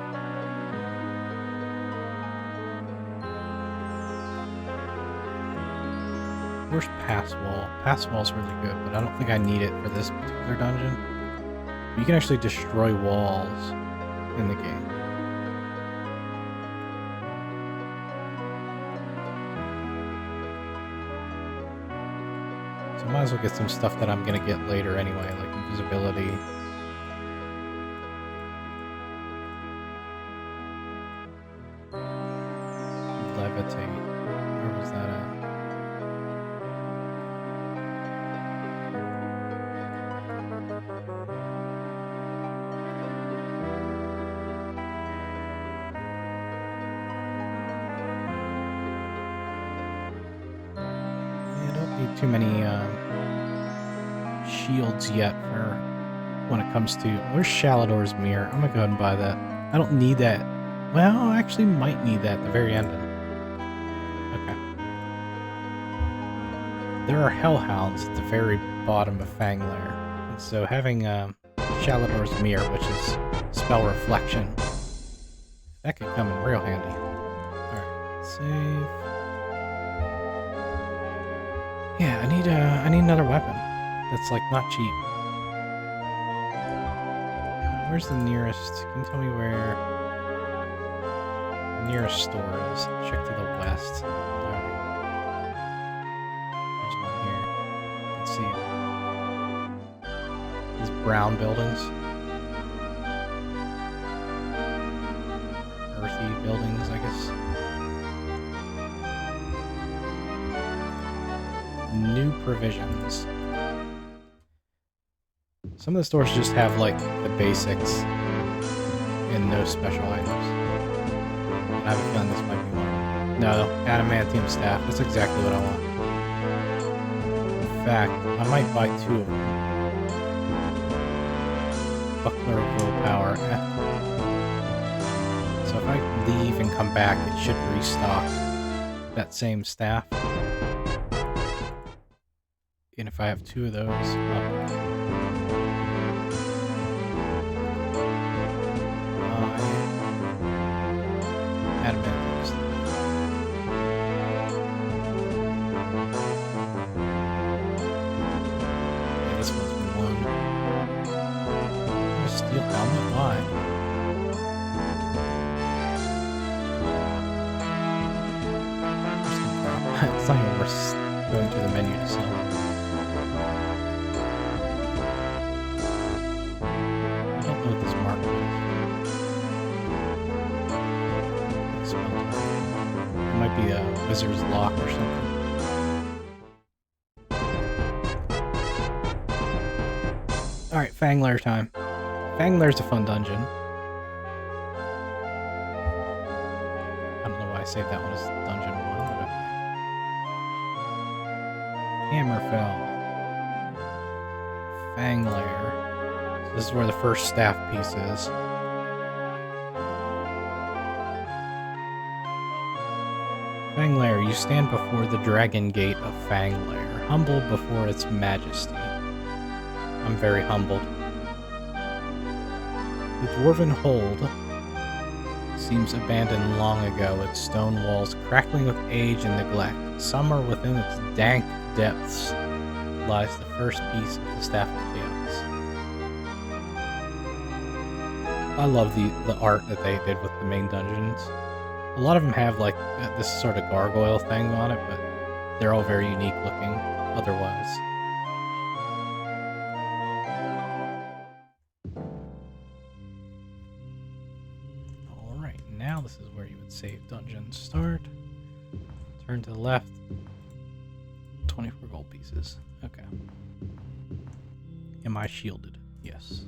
Where's Pass Wall? Pass Wall's really good, but I don't think I need it for this particular dungeon. You can actually destroy walls in the game. So I might as well get some stuff that I'm gonna get later anyway, like invisibility. Levitate. Where was that at? Yeah, don't need too many shields yet for when it comes to... Where's Shalador's Mirror? I'm gonna go ahead and buy that. I don't need that. Well, I actually might need that at the very end. Okay. There are Hellhounds at the very bottom of Fanglair. And so having Shalador's Mirror, which is spell reflection, that could come in real handy. Alright, save. Yeah, I need another weapon that's like not cheap. Where's the nearest? Can you tell me where the nearest store is? Check to the west. Alright. There's one here. Let's see. These brown buildings. Earthy buildings, I guess. New provisions. Some of the stores just have like the basics and no special items. And I have a feeling this might be one of them. No, adamantium staff. That's exactly what I want. In fact, I might buy 2 of them. Buckler of Willpower. So if I leave and come back, it should restock that same staff. And if I have 2 of those, adamantium staff. Yeah, this one's 1. Steel helmet? Why? It's not even worth going to the menu to sell it. I don't know what this mark is. It might be a wizard's lock or something. Alright, Fanglair time. Fanglair's a fun dungeon. I don't know why I saved that one as dungeon 1, but okay. Hammerfell. Fanglair. So this is where the first staff piece is. Fanglair, you stand before the Dragon Gate of Fanglair, humbled before its majesty. I'm very humbled. The Dwarven Hold seems abandoned long ago, its stone walls crackling with age and neglect. Somewhere within its dank depths lies the first piece of the Staff of Chaos. I love the art that they did with the main dungeons. A lot of them have like this sort of gargoyle thing on it, but they're all very unique looking otherwise. Alright, now this is where you would save dungeon start. Turn to the left. 24 gold pieces. Okay. Am I shielded? Yes.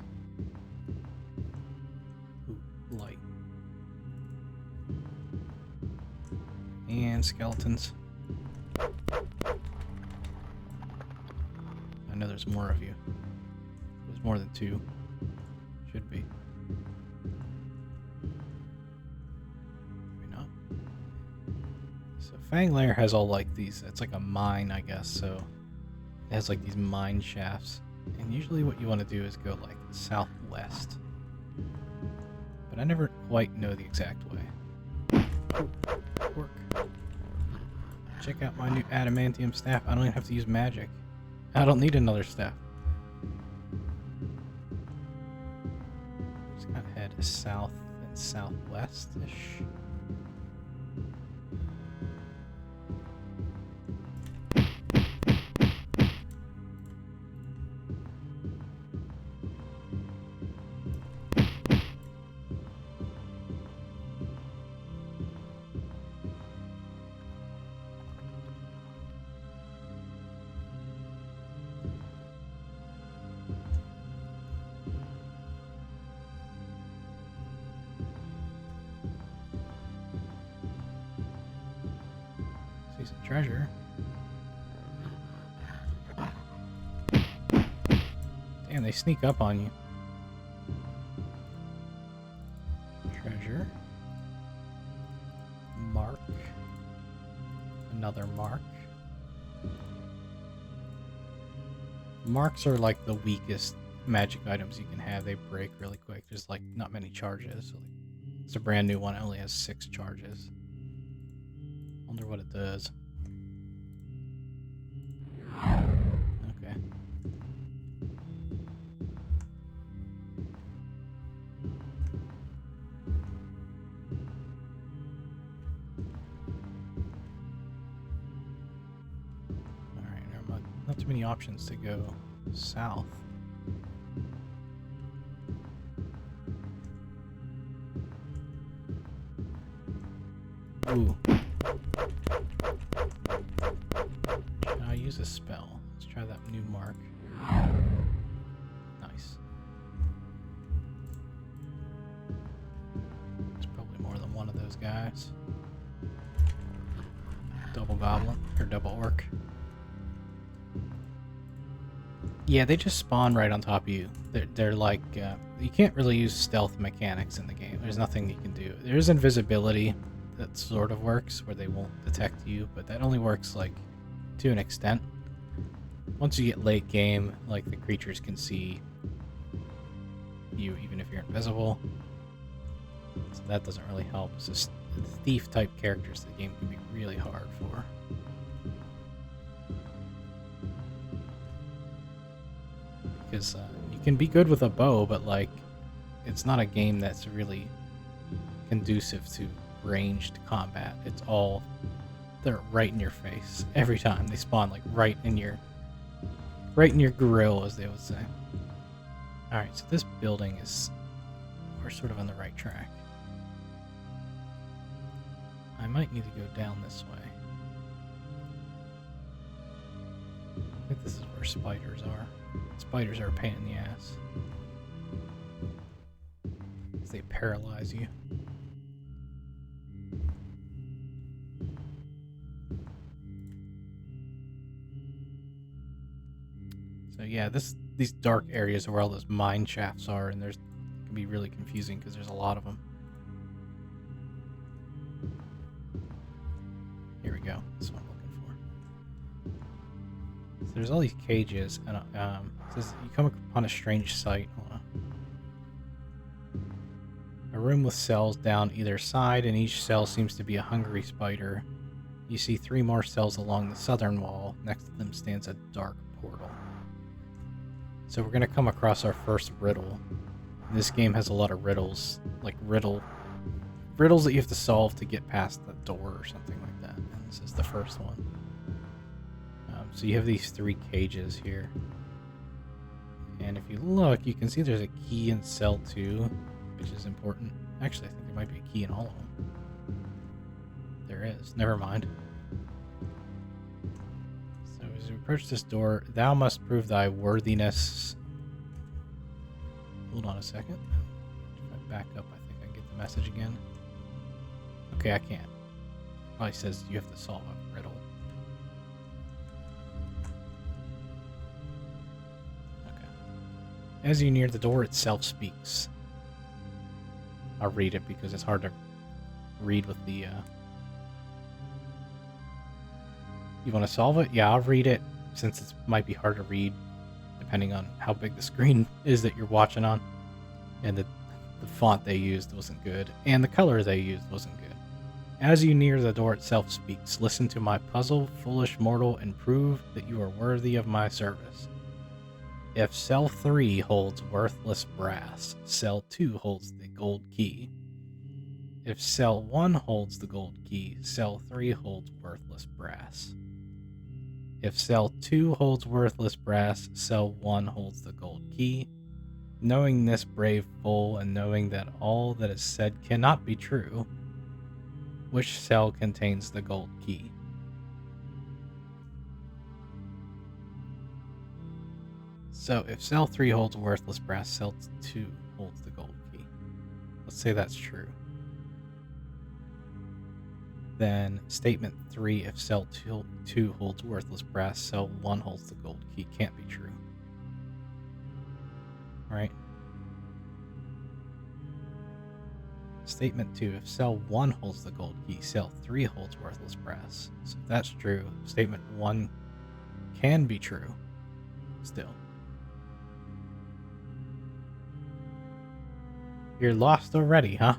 Ooh, light. And skeletons. there's more of you. There's more than 2. Should be. Maybe not. So Fang Lair has all like these, it's like a mine, I guess, so it has like these mine shafts. And usually what you want to do is go like southwest. But I never quite know the exact way. Work. Check out my new adamantium staff. I don't even have to use magic. I don't need another staff. Just gotta head south and southwest-ish. See some treasure. Damn, they sneak up on you. Treasure. Mark. Another mark. Marks are like the weakest magic items you can have. They break really quick. There's like not many charges. So, like, it's a brand new one. It only has 6 charges. Wonder what it does. Okay. Alright, not too many options to go south. Ooh. Should I use a spell? Let's try that new mark. Nice. There's probably more than one of those guys. Double goblin, or double orc. Yeah, they just spawn right on top of you. They're like, you can't really use stealth mechanics in the game. There's nothing you can do. There's invisibility that sort of works, where they won't detect you, but that only works, like, to an extent. Once you get late game, like, the creatures can see you even if you're invisible. So that doesn't really help. It's just thief-type characters the game can be really hard for. Because you can be good with a bow, but, like, it's not a game that's really conducive to ranged combat. It's all, they're right in your face every time. They spawn like right in your grill, as they would say. All right, so this building is, we're sort of on the right track. I might need to go down this way. I think this is where spiders are. Spiders are a pain in the ass. They paralyze you. So yeah, these dark areas are where all those mine shafts are, and it can be really confusing because there's a lot of them. Here we go. That's what I'm looking for. So there's all these cages, and it says you come upon a strange sight. Hold on. A room with cells down either side, and each cell seems to be a hungry spider. You see 3 more cells along the southern wall. Next to them stands a dark portal. So we're going to come across our first riddle. This game has a lot of riddles, like riddles that you have to solve to get past the door or something like that. And this is the first one. So you have these 3 cages here. And if you look, you can see there's a key in cell 2, which is important. Actually, I think there might be a key in all of them. There is. Never mind. So as you approach this door, thou must prove thy worthiness. Hold on a second. If I back up, I think I can get the message again. Okay, I can't. Probably says you have to solve a riddle. As you near the door itself speaks. I'll read it because it's hard to read with the... You want to solve it? Yeah, I'll read it since it might be hard to read depending on how big the screen is that you're watching on. And the font they used wasn't good. And the color they used wasn't good. As you near the door itself speaks, listen to my puzzle, foolish mortal, and prove that you are worthy of my service. If cell 3 holds worthless brass, cell 2 holds the gold key. If cell 1 holds the gold key, cell 3 holds worthless brass. If cell 2 holds worthless brass, cell 1 holds the gold key. Knowing this brave fool and knowing that all that is said cannot be true, which cell contains the gold key? So if cell 3 holds worthless brass, cell 2 holds the gold key. Let's say that's true. Then statement 3, if cell 2 holds worthless brass, cell 1 holds the gold key, can't be true. Right? Statement 2, if cell 1 holds the gold key, cell 3 holds worthless brass. So if that's true, statement 1 can be true still. You're lost already, huh?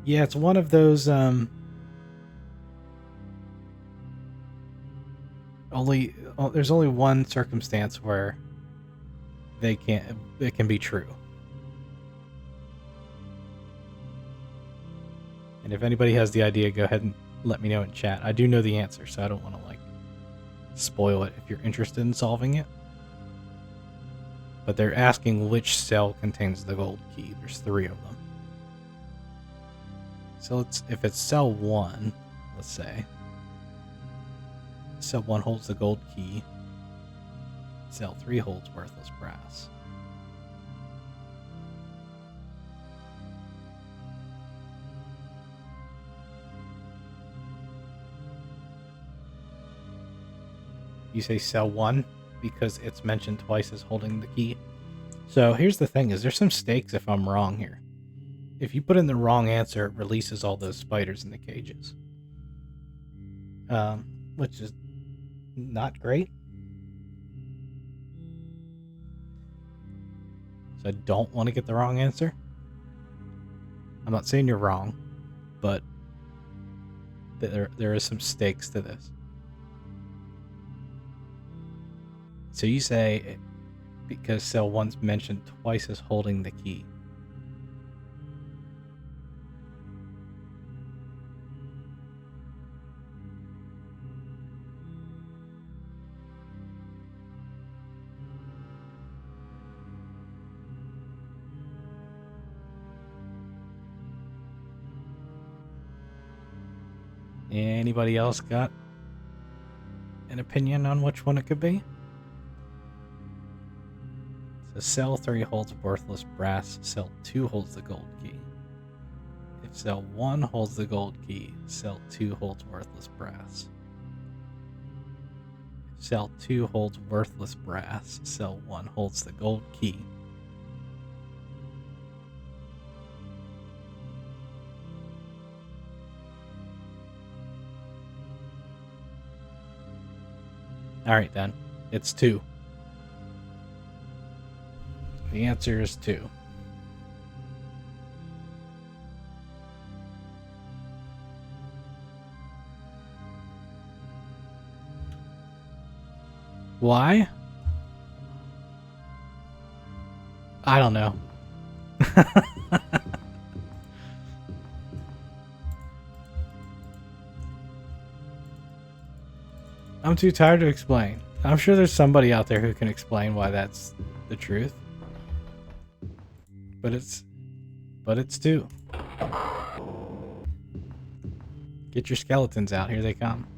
Yeah, it's one of those, there's only one circumstance where it can be true. And if anybody has the idea, go ahead and let me know in chat. I do know the answer, so I don't want to, spoil it if you're interested in solving it. But they're asking which cell contains the gold key. There's 3 of them. So if it's cell 1, let's say. Cell 1 holds the gold key. Cell 3 holds worthless brass. You say cell 1 because it's mentioned twice as holding the key. So here's the thing, is there's some stakes if I'm wrong here. If you put in the wrong answer, it releases all those spiders in the cages. Which is not great. So I don't want to get the wrong answer. I'm not saying you're wrong, but there is some stakes to this. So you say because cell 1's mentioned twice as holding the key. Anybody else got an opinion on which one it could be? So cell 3 holds worthless brass, cell 2 holds the gold key. If cell 1 holds the gold key, cell 2 holds worthless brass. If cell 2 holds worthless brass, cell 1 holds the gold key. Alright then, it's 2. The answer is 2. Why? I don't know. I'm too tired to explain. I'm sure there's somebody out there who can explain why that's the truth. But it's 2. Get your skeletons out. Here they come.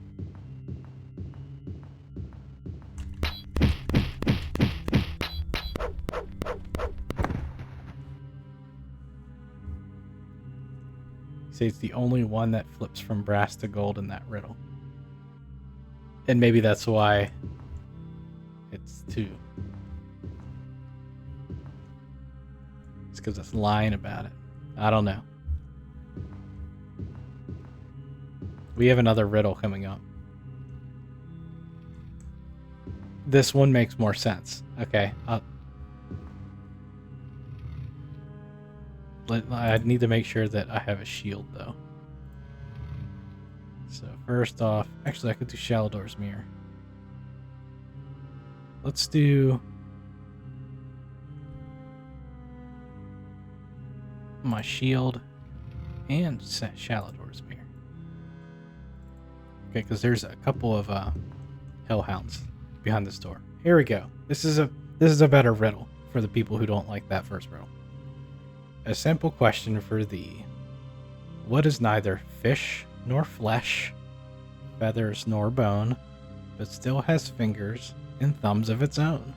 See, it's the only one that flips from brass to gold in that riddle. And maybe that's why it's 2. because it's lying about it. I don't know. We have another riddle coming up. This one makes more sense. Okay. I need to make sure that I have a shield, though. So first off, actually I could do Shalador's Mirror. Let's do my shield and Shalador's Mirror. Okay, because there's a couple of hellhounds behind this door. Here we go. This is a better riddle for the people who don't like that first riddle. A simple question for thee. What is neither fish nor flesh, feathers nor bone, but still has fingers and thumbs of its own?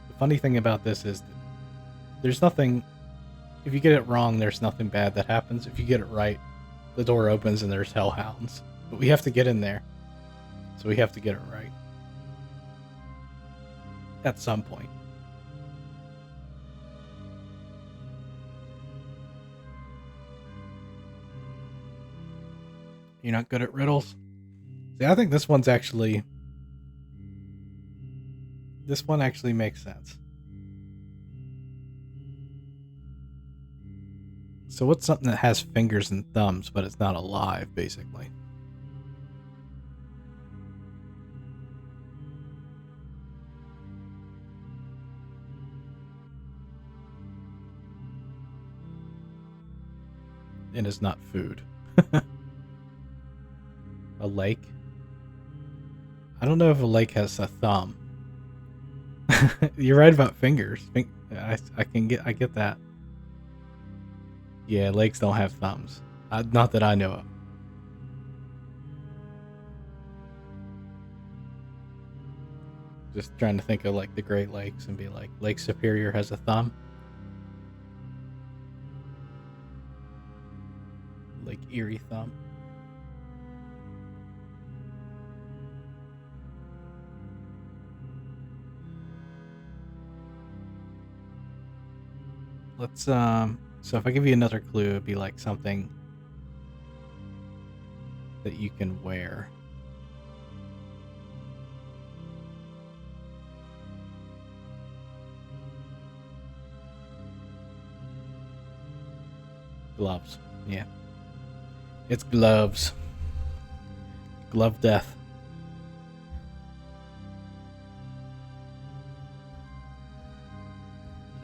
The funny thing about this is that there's nothing, if you get it wrong, there's nothing bad that happens. If you get it right, the door opens and there's hellhounds. But we have to get in there, so we have to get it right. At some point. You're not good at riddles? See, I think this one actually makes sense. So what's something that has fingers and thumbs, but it's not alive, basically? And is not food. A lake? I don't know if a lake has a thumb. You're right about fingers. I get that. Yeah, lakes don't have thumbs. Not that I know of. Just trying to think of like the Great Lakes and be like, Lake Superior has a thumb. Lake Erie thumb. Let's so if I give you another clue, it'd be like something that you can wear. Gloves. Yeah. It's gloves. Glove death.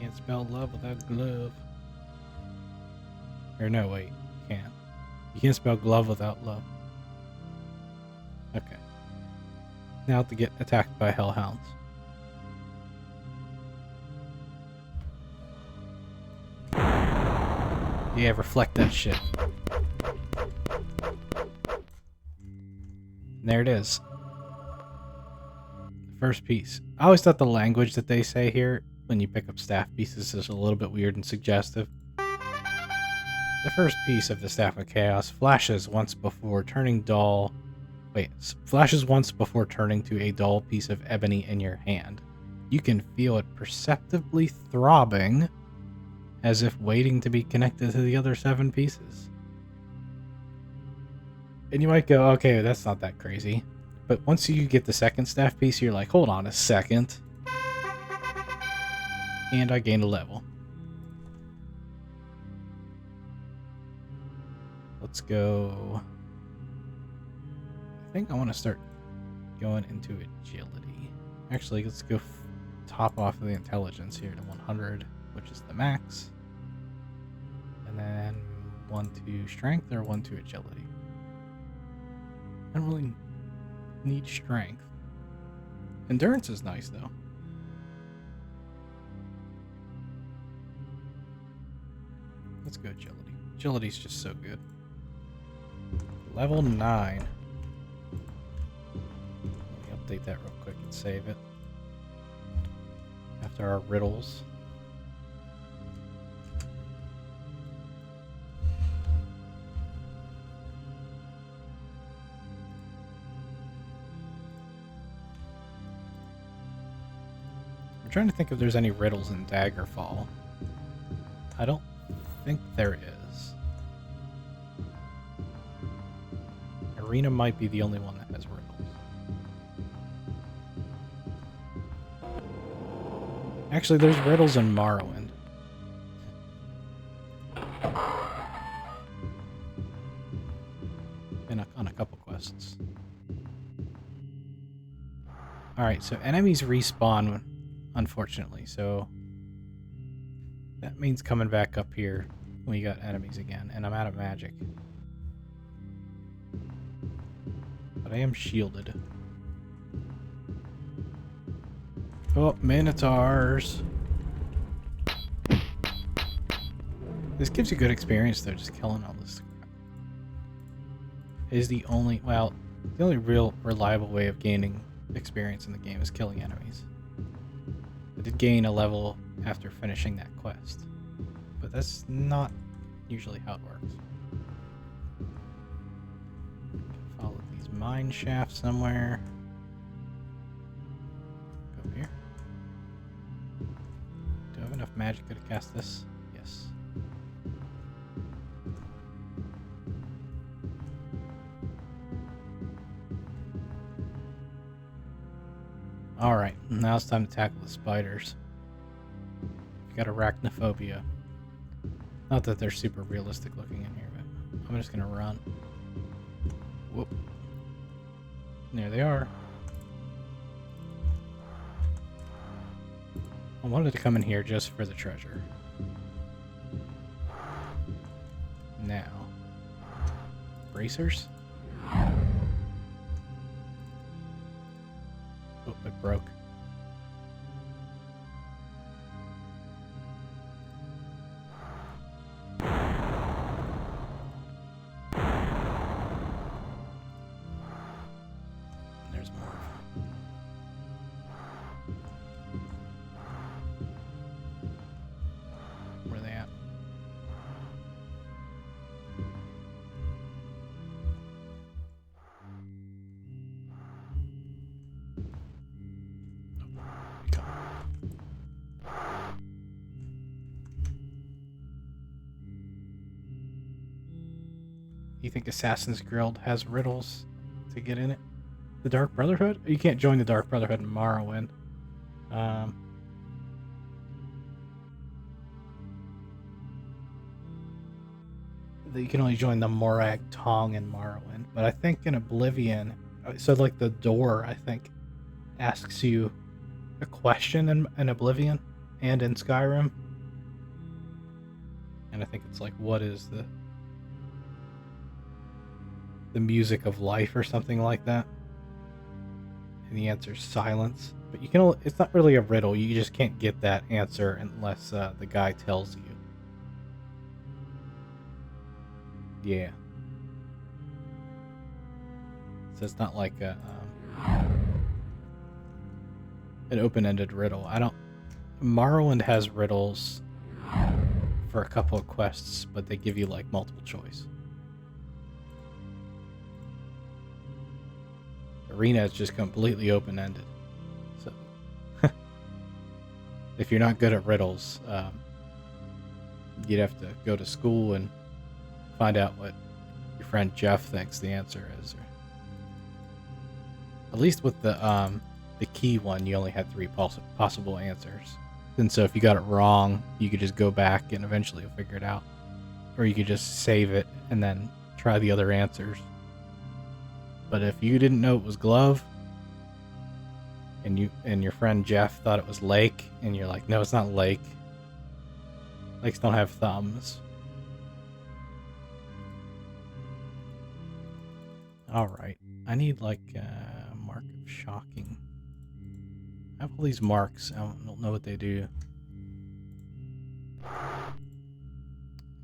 Can't spell love without glove. Or no, wait. You can't. You can't spell glove without love. Okay. Now to get attacked by hellhounds. Yeah, reflect that shit. And there it is. The first piece. I always thought the language that they say here when you pick up staff pieces is a little bit weird and suggestive. The first piece of the Staff of Chaos flashes once before turning to a dull piece of ebony in your hand. You can feel it perceptibly throbbing, as if waiting to be connected to the other 7 pieces. And you might go, okay, that's not that crazy. But once you get the second staff piece, you're like, hold on a second. And I gained a level. Let's go. I think I want to start going into agility. Actually, let's go top off of the intelligence here to 100, which is the max. And then 1 to strength or 1 to agility. I don't really need strength. Endurance is nice though. Let's go agility. Agility's just so good. Level 9. Let me update that real quick and save it. After our riddles. trying to think if there's any riddles in Daggerfall. I don't think there is. Arena might be the only one that has riddles. Actually, there's riddles in Morrowind. On a couple quests. Alright, so enemies respawn, unfortunately, so that means coming back up here when you got enemies again, and I'm out of magic. But I am shielded. Oh, Minotaurs! This gives you good experience, though, just killing all this crap. It is the only, well, the only real reliable way of gaining experience in the game is killing enemies. I did gain a level after finishing that quest, but that's not usually how it works. Follow these mine shafts somewhere. Go over here. Do I have enough magic to cast this? Yes. Alright, now it's time to tackle the spiders. I've got arachnophobia. Not that they're super realistic looking in here, but I'm just gonna run. Whoop. There they are. I wanted to come in here just for the treasure. Now. Bracers? Oh, it broke. There's more. Where are they at? You think Assassin's Guild has riddles to get in it? The Dark Brotherhood? You can't join the Dark Brotherhood in Morrowind. You can only join the Morag Tong in Morrowind. But I think in Oblivion, so like the door, I think, asks you a question in Oblivion and in Skyrim. And I think it's like, what is the music of life or something like that? And the answer is silence. But you can it's not really a riddle. You just can't get that answer unless the guy tells you. Yeah. So it's not like an open-ended riddle. Morrowind has riddles for a couple of quests, but they give you like multiple choice. Arena is just completely open-ended. So if you're not good at riddles, you'd have to go to school and find out what your friend Jeff thinks the answer is. Or at least with the key one, you only had 3 possible answers. And so if you got it wrong, you could just go back and eventually you'll figure it out. Or you could just save it and then try the other answers. But if you didn't know it was glove, and your friend Jeff thought it was lake, and you're like, no, it's not lake. Lakes don't have thumbs. Alright, I need like a mark of shocking. I have all these marks, I don't know what they do. Yeah, I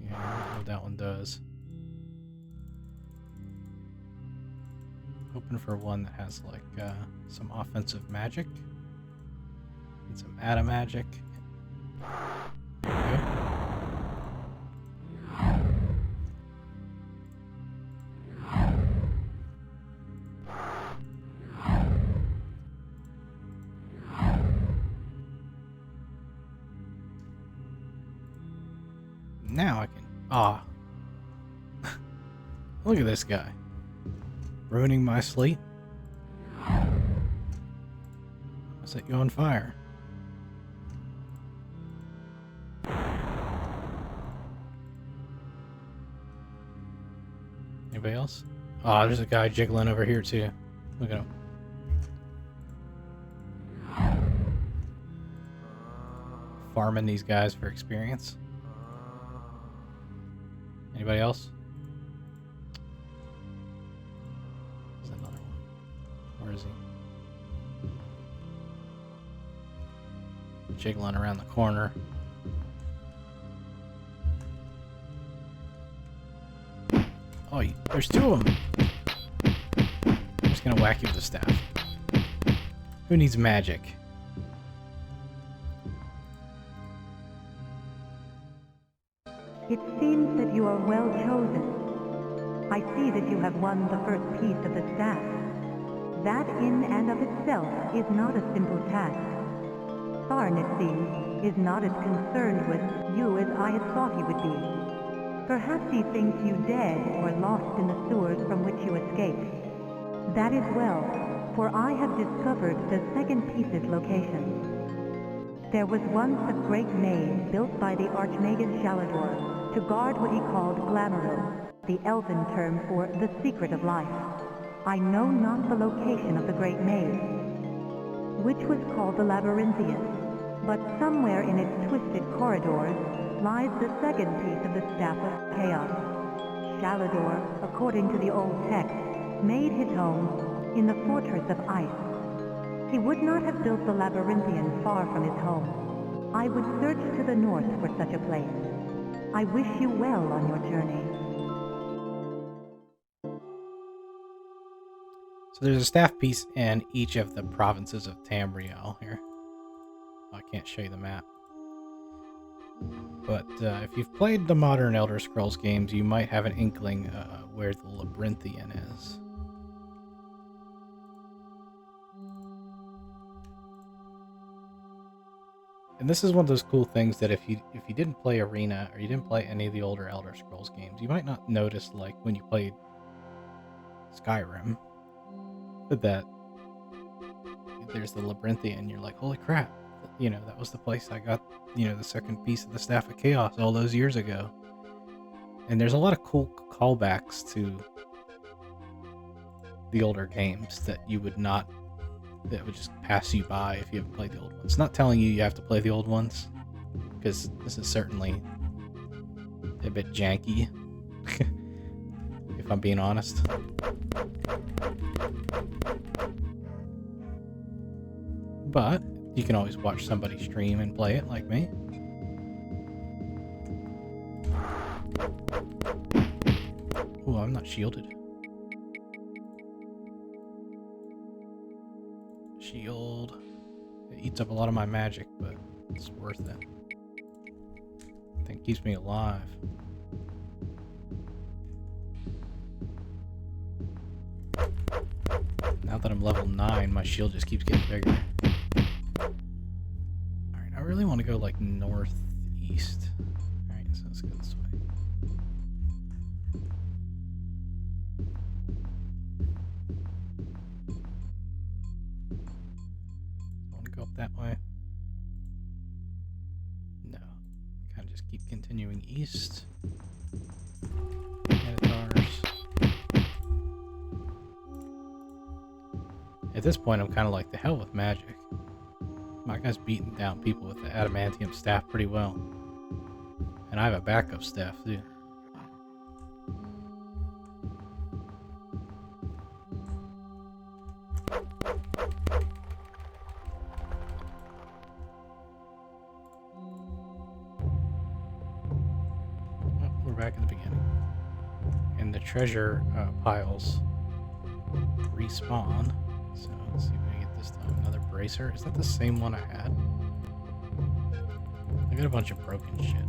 don't know what that one does. Hoping for one that has like some offensive magic and some ADA magic. There we go. now I can... Ah. Look at this guy. Ruining my sleep. I'll set you on fire. Anybody else? Oh, there's a guy jiggling over here too. Look at him. Farming these guys for experience. Anybody else? There's another one. Where is he? Jiggling around the corner. Oh, there's two of them. I'm just gonna whack you with the staff. Who needs magic? It seems that you are well chosen. I see that you have won the first piece of the staff. That in and of itself is not a simple task. Tharn, it seems, is not as concerned with you as I had thought he would be. Perhaps he thinks you dead or lost in the sewers from which you escaped. That is well, for I have discovered the second piece's location. There was once a great maze built by the Archmagus Shalador to guard what he called Glamouril, the elven term for the secret of life. I know not the location of the great maze, which was called the Labyrinthian, but somewhere in its twisted corridors lies the second piece of the Staff of Chaos. Shalador, according to the old text, made his home in the Fortress of Ice. He would not have built the Labyrinthian far from his home. I would search to the north for such a place. I wish you well on your journey. So there's a staff piece in each of the provinces of Tamriel here. Oh, I can't show you the map. But if you've played the modern Elder Scrolls games, you might have an inkling where the Labyrinthian is. And this is one of those cool things that if you didn't play Arena or you didn't play any of the older Elder Scrolls games, you might not notice, like when you played Skyrim, that there's the Labyrinthian. You're like, holy crap! You know, that was the place I got, you know, the second piece of the Staff of Chaos all those years ago. And there's a lot of cool callbacks to the older games that you would not, that would just pass you by if you haven't played the old ones. Not telling you have to play the old ones, because this is certainly a bit janky, if I'm being honest. But you can always watch somebody stream and play it like me. Oh, I'm not shielded. Shield. It eats up a lot of my magic, but it's worth it. I think it keeps me alive. Now that I'm level 9, my shield just keeps getting bigger. Alright, I really want to go like northeast. Alright, so let's go this way. I want to go up that way. No. Kind of just keep continuing east. At this point, I'm kind of like, the hell with magic. My guy's beating down people with the adamantium staff pretty well. And I have a backup staff, too. Oh, we're back at the beginning. And the treasure piles respawn. So let's see what I get this time. Another bracer. Is that the same one I had? I got a bunch of broken shit.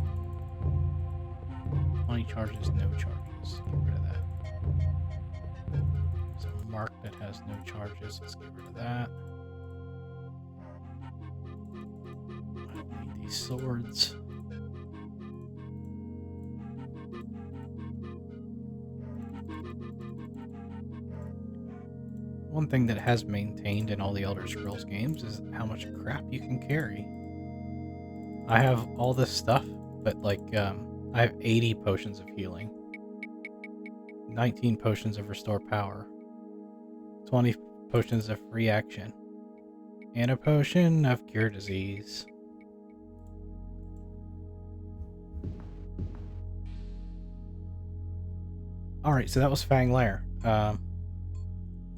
20 charges, no charges. Get rid of that. So mark that has no charges. Let's get rid of that. I don't need these swords. One thing that has maintained in all the Elder Scrolls games is how much crap you can carry. I have all this stuff, but like, I have 80 potions of healing, 19 potions of restore power, 20 potions of free action, and a potion of cure disease. Alright, so that was Fang Lair.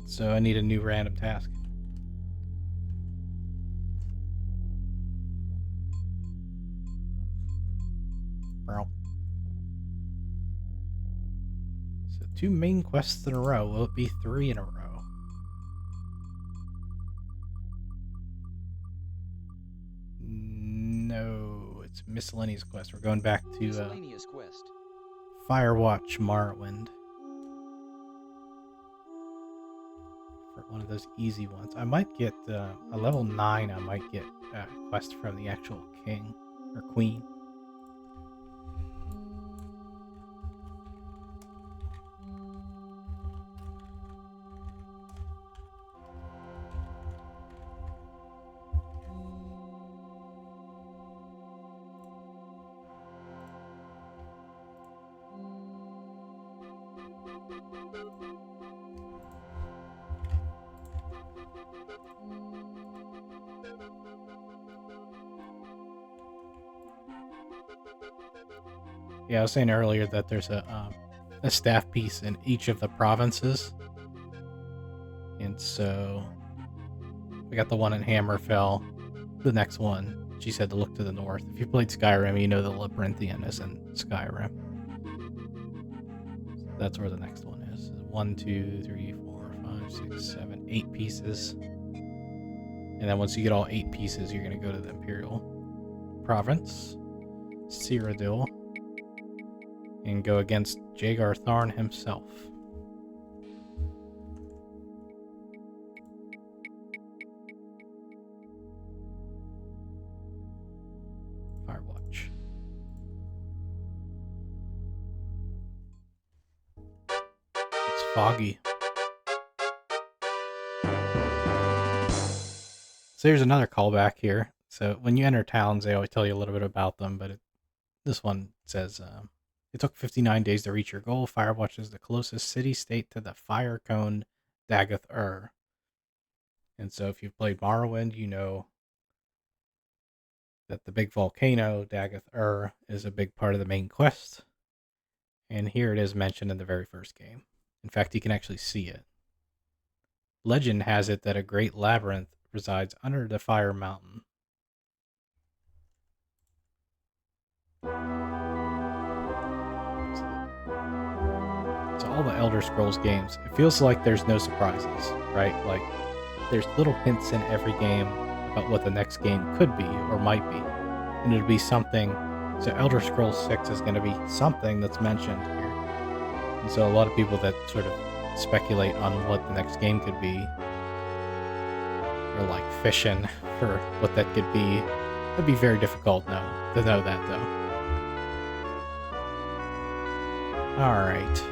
So I need a new random task. So 2 main quests in a row. Will it be 3 in a row? No, it's miscellaneous quest. We're going back to Miscellaneous quest. Firewatch Morrowind. For one of those easy ones. I might get a level 9. I might get a quest from the actual king or queen. Yeah, I was saying earlier that there's a staff piece in each of the provinces, and so we got the one in Hammerfell. The next one, she said to look to the north. If you played Skyrim, you know the Labyrinthian is in Skyrim. So that's where the next one is. 1, 2, 3, 4, 5, 6, 7, 8 pieces. And then once you get all 8 pieces, you're going to go to the Imperial Province, Cyrodiil, and go against Jagar Tharn himself. Firewatch. It's foggy. So here's another callback here. So when you enter towns, they always tell you a little bit about them, but this one says, it took 59 days to reach your goal. Firewatch is the closest city-state to the fire cone Dagath Ur. And so if you've played Morrowind, you know that the big volcano, Dagath Ur, is a big part of the main quest. And here it is mentioned in the very first game. In fact, you can actually see it. Legend has it that a great labyrinth resides under the Fire Mountain. So all the Elder Scrolls games, it feels like there's no surprises, right? Like, there's little hints in every game about what the next game could be or might be. And it'll be something, so Elder Scrolls 6 is going to be something that's mentioned here. And so a lot of people that sort of speculate on what the next game could be are like fishing for what that could be. It'd be very difficult to know that though. Alright.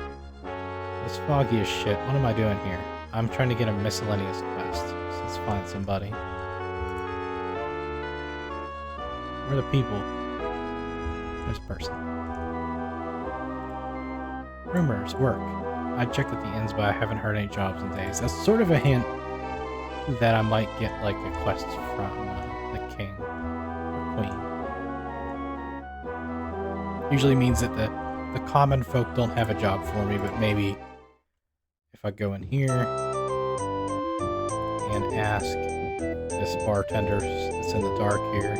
It's foggy as shit. What am I doing here? I'm trying to get a miscellaneous quest. So let's find somebody. Where are the people? There's a person. Rumors, work. I checked at the inns, but I haven't heard any jobs in days. That's sort of a hint that I might get like a quest from the king or queen. Usually means that the common folk don't have a job for me, but maybe if I go in here and ask this bartender that's in the dark here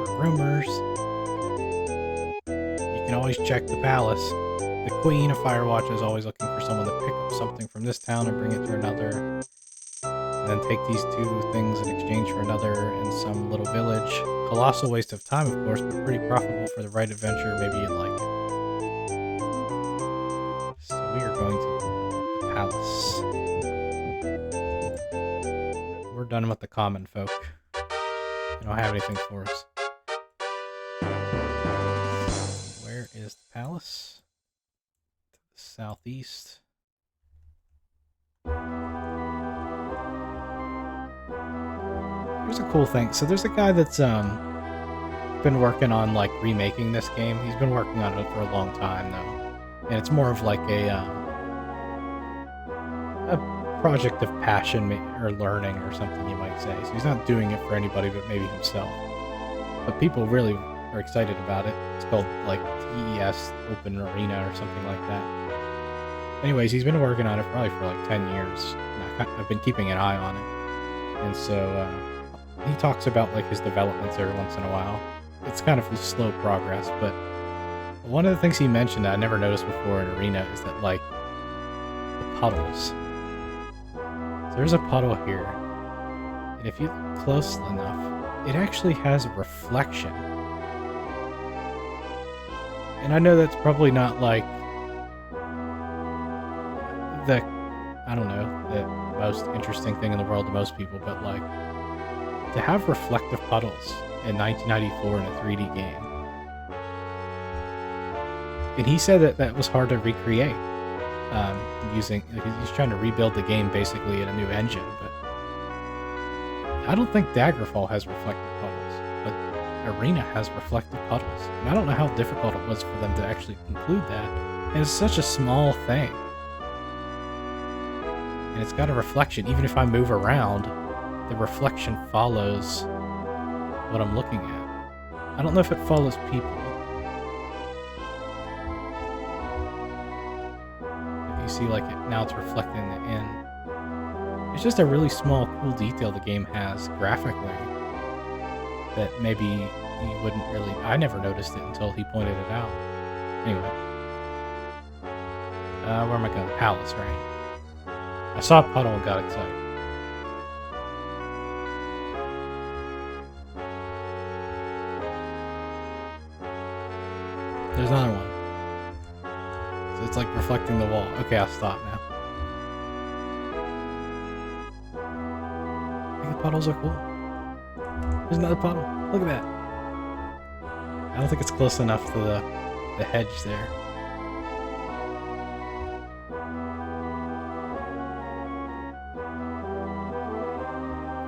for rumors, you can always check the palace. The Queen of Firewatch is always looking for someone to pick up something from this town and bring it to another, and then take these 2 things in exchange for another in some little village. Colossal waste of time, of course, but pretty profitable for the right adventure. Maybe you'd like it. So we are going to the palace. We're done with the common folk. They don't have anything for us. Where is the palace? To the southeast. Here's a cool thing. So there's a guy that's been working on like remaking this game. He's been working on it for a long time though, and it's more of like a project of passion or learning or something you might say. So he's not doing it for anybody but maybe himself. But people really are excited about it. It's called like TES Open Arena or something like that. Anyways, he's been working on it probably for like 10 years. And I've been keeping an eye on it. And so he talks about like his developments every once in a while. It's kind of slow progress, but one of the things he mentioned that I never noticed before in Arena is that like the puddles. So there's a puddle here, and if you look close enough, it actually has a reflection. And I know that's probably not like the, I don't know, the most interesting thing in the world to most people, but like to have reflective puddles in 1994 in a 3D game. And he said that that was hard to recreate. He's trying to rebuild the game basically in a new engine, but I don't think Daggerfall has reflective puddles, but Arena has reflective puddles. And I don't know how difficult it was for them to actually include that. And it's such a small thing. And it's got a reflection. Even if I move around, the reflection follows what I'm looking at. I don't know if it follows people. You see, like, now it's reflecting the in. It's just a really small, cool detail the game has graphically that maybe you wouldn't really... I never noticed it until he pointed it out. Anyway. Where am I going? The palace, right? I saw a puddle and got excited. There's another one. So it's like reflecting the wall. Okay, I'll stop now. I think the puddles are cool. There's another puddle. Look at that. I don't think it's close enough to the hedge there.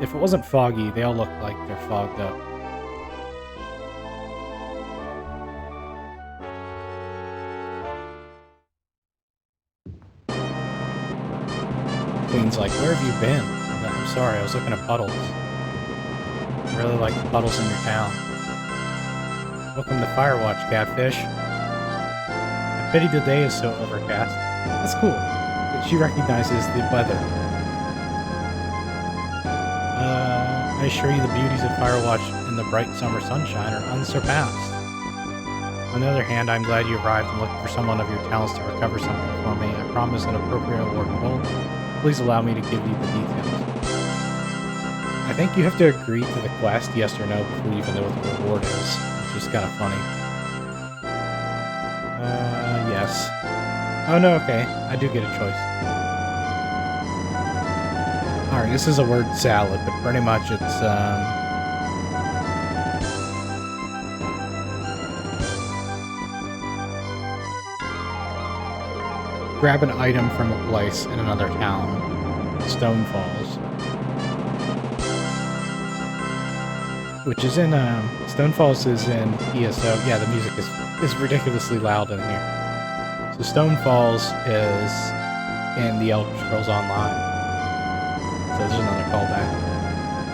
If it wasn't foggy, they all look like they're fogged up. Queen's like, where have you been? I'm sorry, I was looking at puddles. I really like the puddles in your town. Welcome to Firewatch, Catfish. I pity the day is so overcast. That's cool. But she recognizes the weather. I assure you the beauties of Firewatch in the bright summer sunshine are unsurpassed. On the other hand, I'm glad you arrived and looking for someone of your talents to recover something for me. I promise an appropriate reward in gold. Please allow me to give you the details. I think you have to agree to the quest, yes or no, before you even know what the reward is, which is kind of funny. Yes. Oh no, okay. I do get a choice. Alright, this is a word salad, but pretty much it's, grab an item from a place in another town. Stone Falls. Which is in, Stone Falls is in ESO. Yeah, the music is ridiculously loud in here. So Stone Falls is in the Elder Scrolls Online. So there's another callback.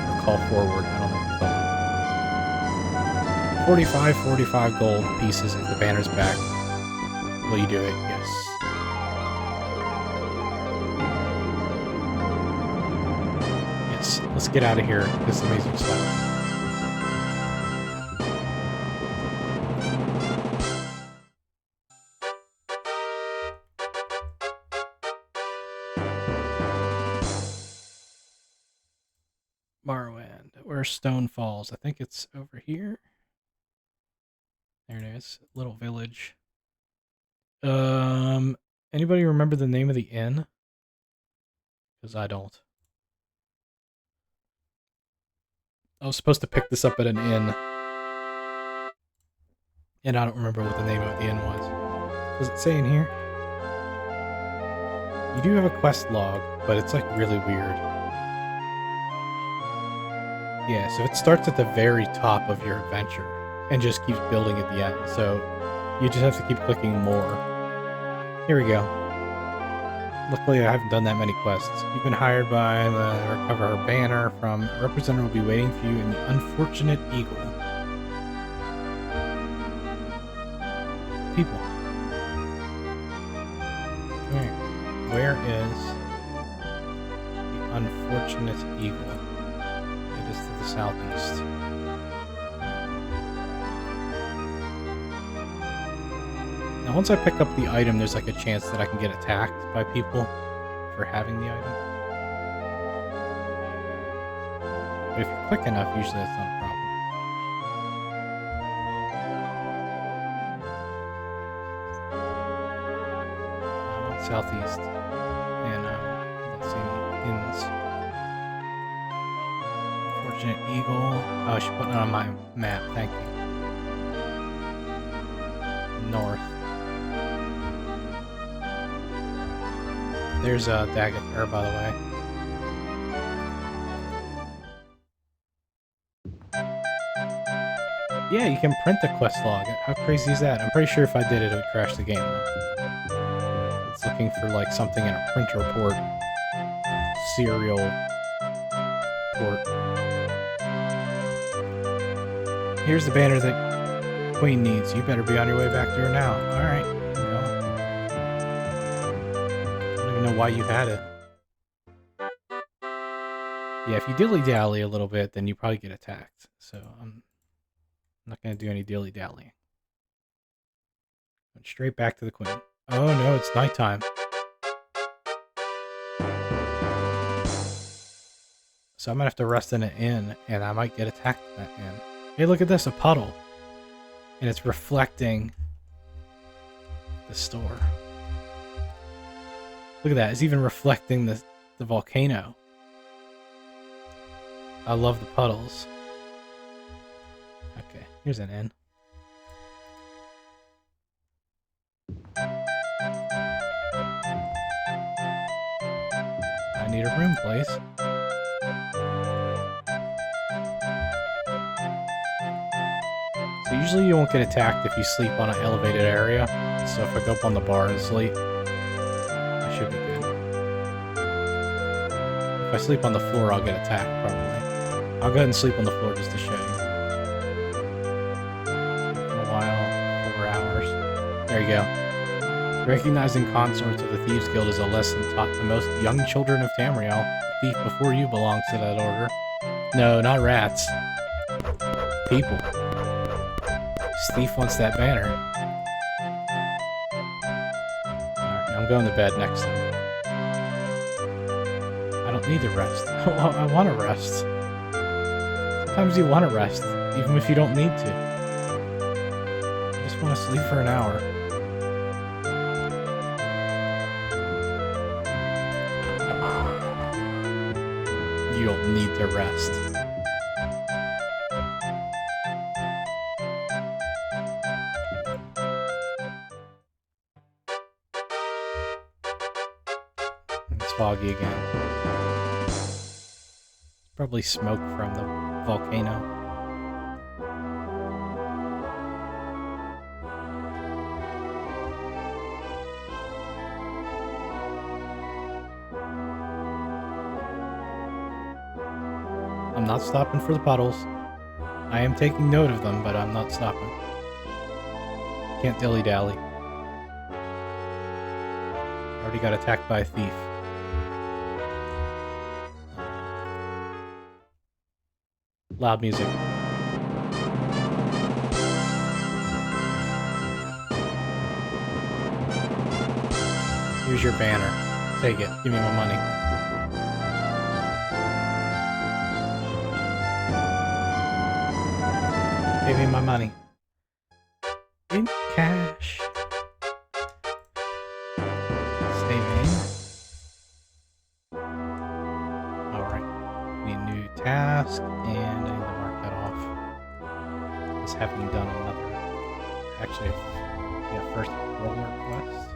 Or call forward, I don't know what you call it. 45 gold pieces if the banner's back. Will you do it? Yes. Yes, let's get out of here. This is amazing stuff. Morrowind, where's Stone Falls? I think it's over here. There it is, little village. Anybody remember the name of the inn? Because I don't. I was supposed to pick this up at an inn. And I don't remember what the name of the inn was. Does it say in here? You do have a quest log, but it's like really weird. Yeah, so it starts at the very top of your adventure and just keeps building at the end. So you just have to keep clicking more. Here we go. Luckily, I haven't done that many quests. You've been hired by the recover her banner from a representative will be waiting for you in the Unfortunate Eagle. People. Come here. Where is the Unfortunate Eagle? It is to the southeast. Now, once I pick up the item, there's like a chance that I can get attacked by people for having the item. But if you're quick enough, usually that's not a problem. I'm on southeast, and let's see any inns. Unfortunate Eagle. Oh, I should put it on my map. Thank you. North. There's Dagger, by the way. Yeah, you can print the quest log. How crazy is that? I'm pretty sure if I did it, it would crash the game, though. It's looking for, like, something in a printer port. Serial port. Here's the banner that Queen needs. You better be on your way back to her now. Alright. Know why you had it. Yeah, if you dilly-dally a little bit, then you probably get attacked. So I'm not going to do any dilly-dallying. Going straight back to the Queen. Oh no, it's nighttime. So I'm going to have to rest in an inn, and I might get attacked in that inn. Hey, look at this, a puddle. And it's reflecting the store. Look at that, it's even reflecting the volcano. I love the puddles. Okay, here's an inn. I need a room, please. So usually you won't get attacked if you sleep on an elevated area. So if I go up on the bar and sleep, should be good. If I sleep on the floor, I'll get attacked, probably. I'll go ahead and sleep on the floor just to show you. For a while, 4 hours. There you go. Recognizing consorts of the Thieves Guild is a lesson taught to most young children of Tamriel. The thief before you belongs to that order. No, not rats. People. This thief wants that banner. I'm going to bed next time. I don't need to rest. I want to rest. Sometimes you want to rest, even if you don't need to. I just want to sleep for an hour. You don't need to rest. Foggy again. Probably smoke from the volcano. I'm not stopping for the puddles. I am taking note of them, but I'm not stopping. Can't dilly-dally. Already got attacked by a thief. Loud music. Here's your banner. Take it. Give me my money. Give me my money. In cash. Saving. Alright. Need a new task, and I need to mark that off. Just having done another. Actually, yeah, first roller quest.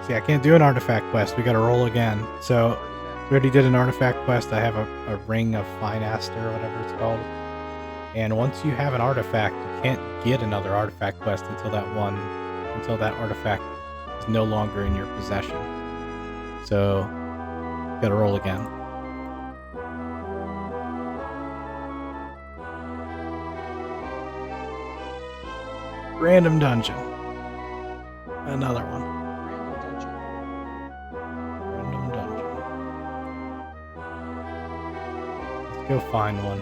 See, I can't do an artifact quest. We gotta roll again. So, we already did an artifact quest. I have a ring of Finaster or whatever it's called. And once you have an artifact, you can't get another artifact quest until that artifact is no longer in your possession. So, gotta roll again. Random dungeon. Another one. Random dungeon. Random dungeon. Let's go find one.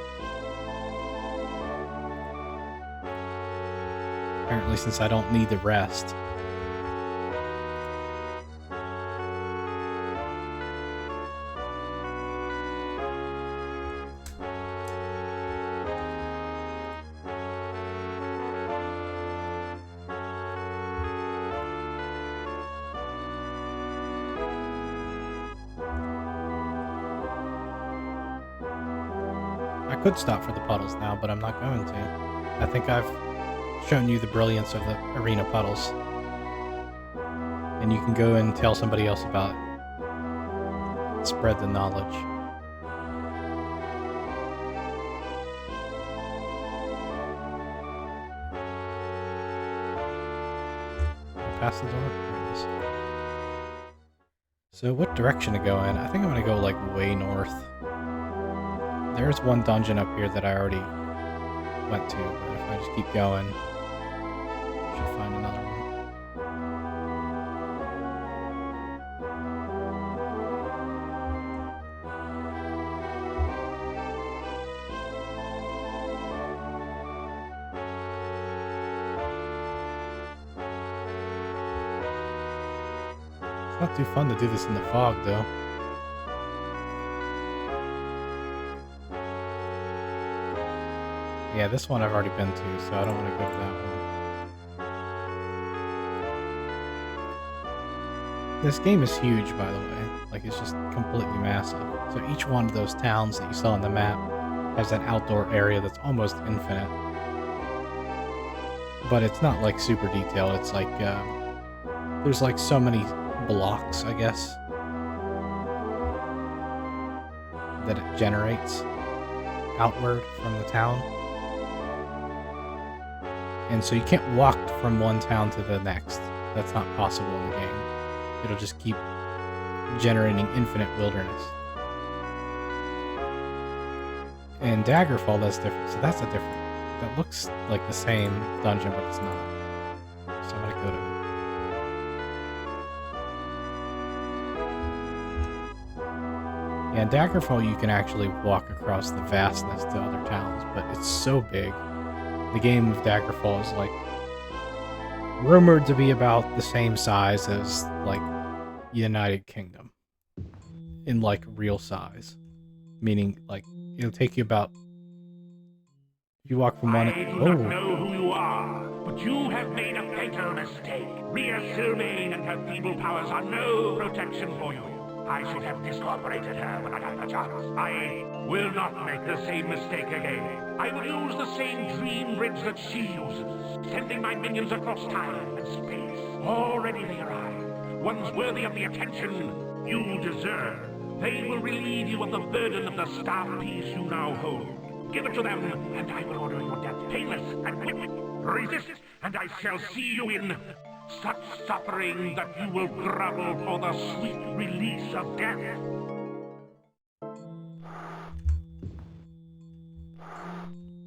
Apparently, since I don't need the rest. I could stop for the puddles now, but I'm not going to. I think I've shown you the brilliance of the arena puddles. And you can go and tell somebody else about it. Spread the knowledge. Past the door? There it is. So what direction to go in? I think I'm gonna go like way north. There's one dungeon up here that I already went to, but if I just keep going, I should find another one. It's not too fun to do this in the fog, though. Yeah, this one I've already been to, so I don't want to go to that one. This game is huge, by the way. Like, it's just completely massive. So each one of those towns that you saw on the map has an outdoor area that's almost infinite. But it's not, like, super detailed. It's like, there's, like, so many blocks, I guess, that it generates outward from the town. And so you can't walk from one town to the next. That's not possible in the game. It'll just keep generating infinite wilderness. In Daggerfall, that's different. So that's a different... That looks like the same dungeon, but it's not. So I'm gonna go to... Yeah, in Daggerfall, you can actually walk across the vastness to other towns, but it's so big. The game of Daggerfall is like rumored to be about the same size as like United Kingdom in like real size, meaning like it'll take you about, if you walk from one. I do not know who you are, but you have made a fatal mistake. Rhea Sylvain and her feeble powers are no protection for you. I should have discorporated her when I got the chance. I will not make the same mistake again. I will use the same dream bridge that she uses, sending my minions across time and space. Already they arrive, ones worthy of the attention you deserve. They will relieve you of the burden of the star piece you now hold. Give it to them, and I will order your death painless and quick. Resist, and I shall see you in such suffering that you will grovel for the sweet release of death.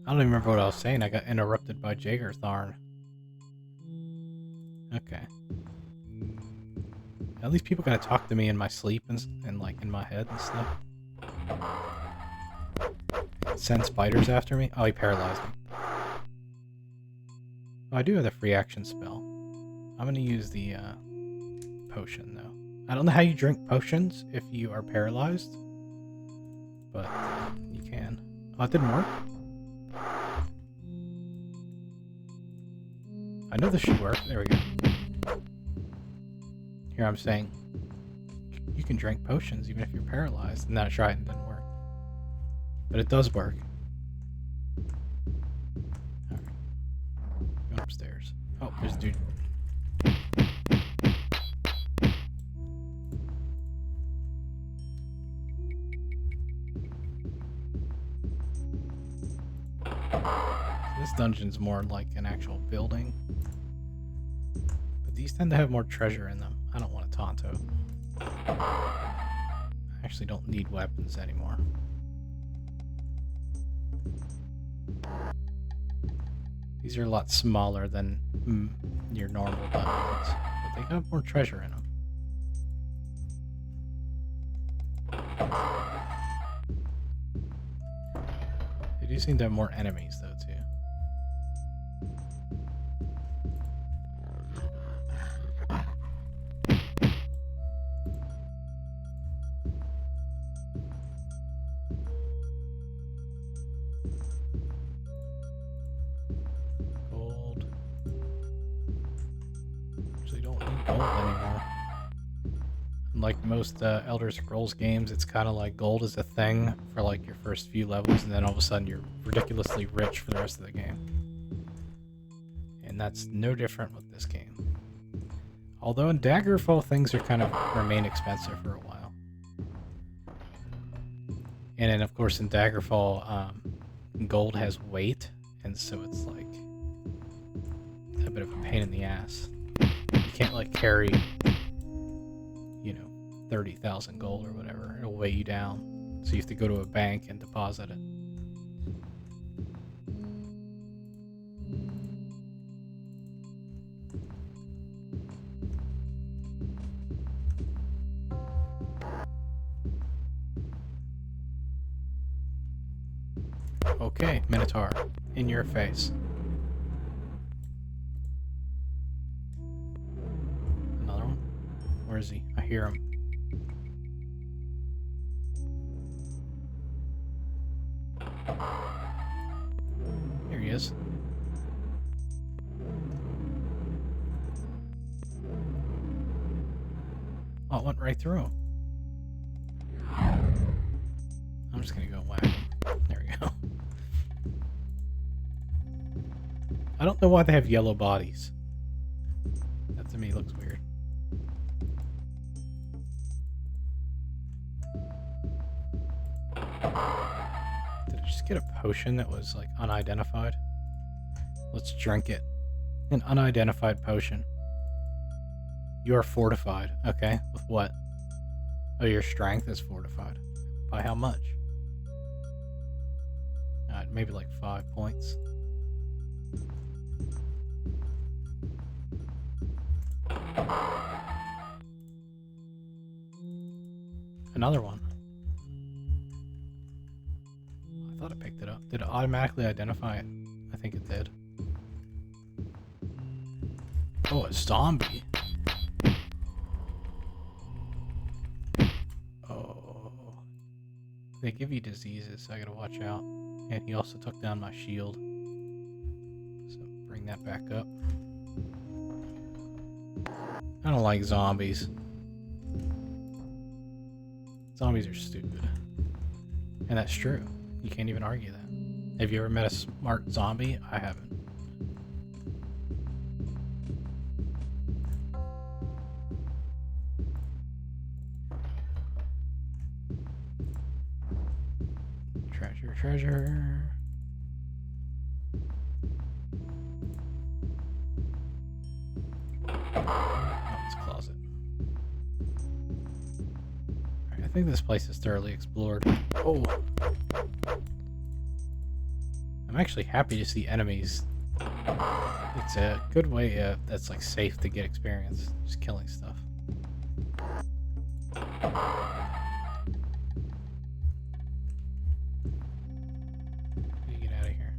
I don't even remember what I was saying. I got interrupted by Jagertharn. Okay. At least people gonna talk to me in my sleep and like in my head and stuff. Send spiders after me? Oh, he paralyzed me. Oh, I do have the free action spell. I'm gonna use the potion though. I don't know how you drink potions if you are paralyzed, but you can. Oh, it didn't work? I know this should work. There we go. Here I'm saying you can drink potions even if you're paralyzed. And then I tried and it didn't work. But it does work. Alright. Going upstairs. Oh, there's a dude. This dungeon's more like an actual building. But these tend to have more treasure in them. I don't want a Tonto. I actually don't need weapons anymore. These are a lot smaller than your normal dungeons, but they got more treasure in them. They do seem to have more enemies, though, too. Gold. Actually, don't need gold anymore. Like most Elder Scrolls games, it's kind of like gold is a thing for like your first few levels, and then all of a sudden you're ridiculously rich for the rest of the game. And that's no different with this game. Although in Daggerfall things are kind of remain expensive for a while. And then of course in Daggerfall, gold has weight, and so it's like a bit of a pain in the ass. You can't like carry, you know, 30,000 gold or whatever. It'll weigh you down. So you have to go to a bank and deposit it. Okay, Minotaur, in your face. Another one? Where is he? I hear him. Here he is. Oh, it went right through him. I'm just gonna go whack him. There we go. I don't know why they have yellow bodies. That to me looks weird. Did I just get a potion that was like unidentified? Let's drink it. An unidentified potion. You are fortified. Okay, with what? Oh, your strength is fortified. By how much? Maybe like 5 points. Another one. I thought I picked it up. Did it automatically identify it? I think it did. Oh, a zombie. Oh. They give you diseases, so I gotta watch out. And he also took down my shield. So bring that back up. I don't like zombies. Zombies are stupid. And that's true. You can't even argue that. Have you ever met a smart zombie? I haven't. Treasure, treasure. Oh, it's a closet. Alright, I think this place is thoroughly explored. Oh! I'm actually happy to see enemies. It's a good way that's like safe to get experience. Just killing stuff. Get out of here.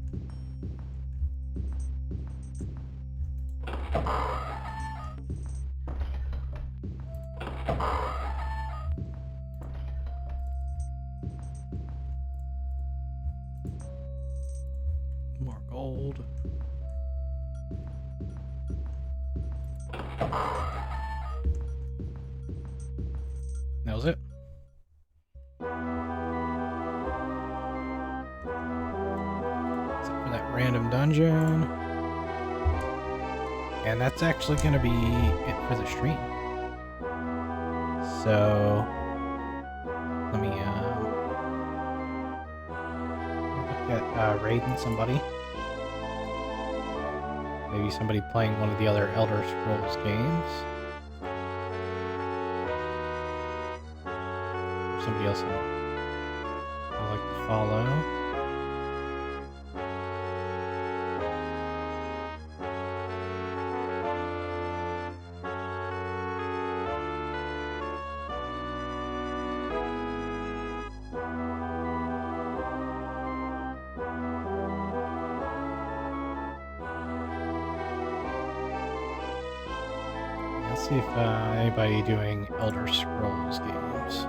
More gold. That was it. Except for that random dungeon. And that's actually going to be it for the stream. So, let me look at raiding somebody. Maybe somebody playing one of the other Elder Scrolls games. Or somebody else I'd like to follow. Let's see if anybody doing Elder Scrolls games.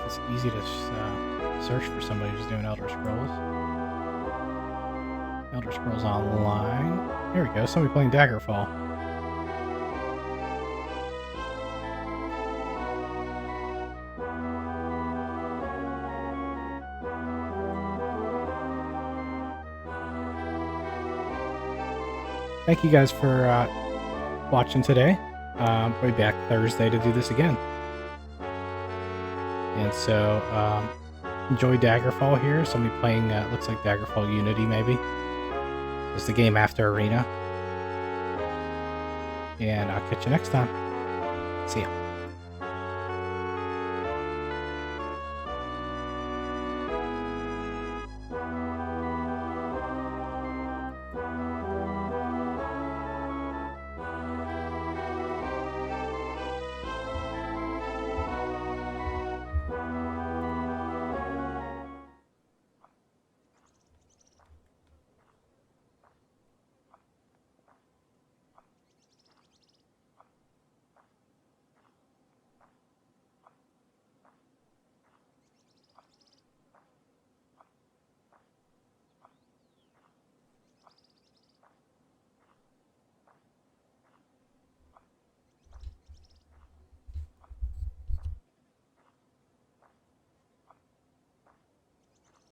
It's easy to search for somebody who's doing Elder Scrolls. Elder Scrolls Online. Here we go, somebody playing Daggerfall. Thank you guys for watching today. We'll be back Thursday to do this again. And so, enjoy Daggerfall here. Somebody playing, looks like Daggerfall Unity, maybe. It's the game after Arena. And I'll catch you next time. See ya.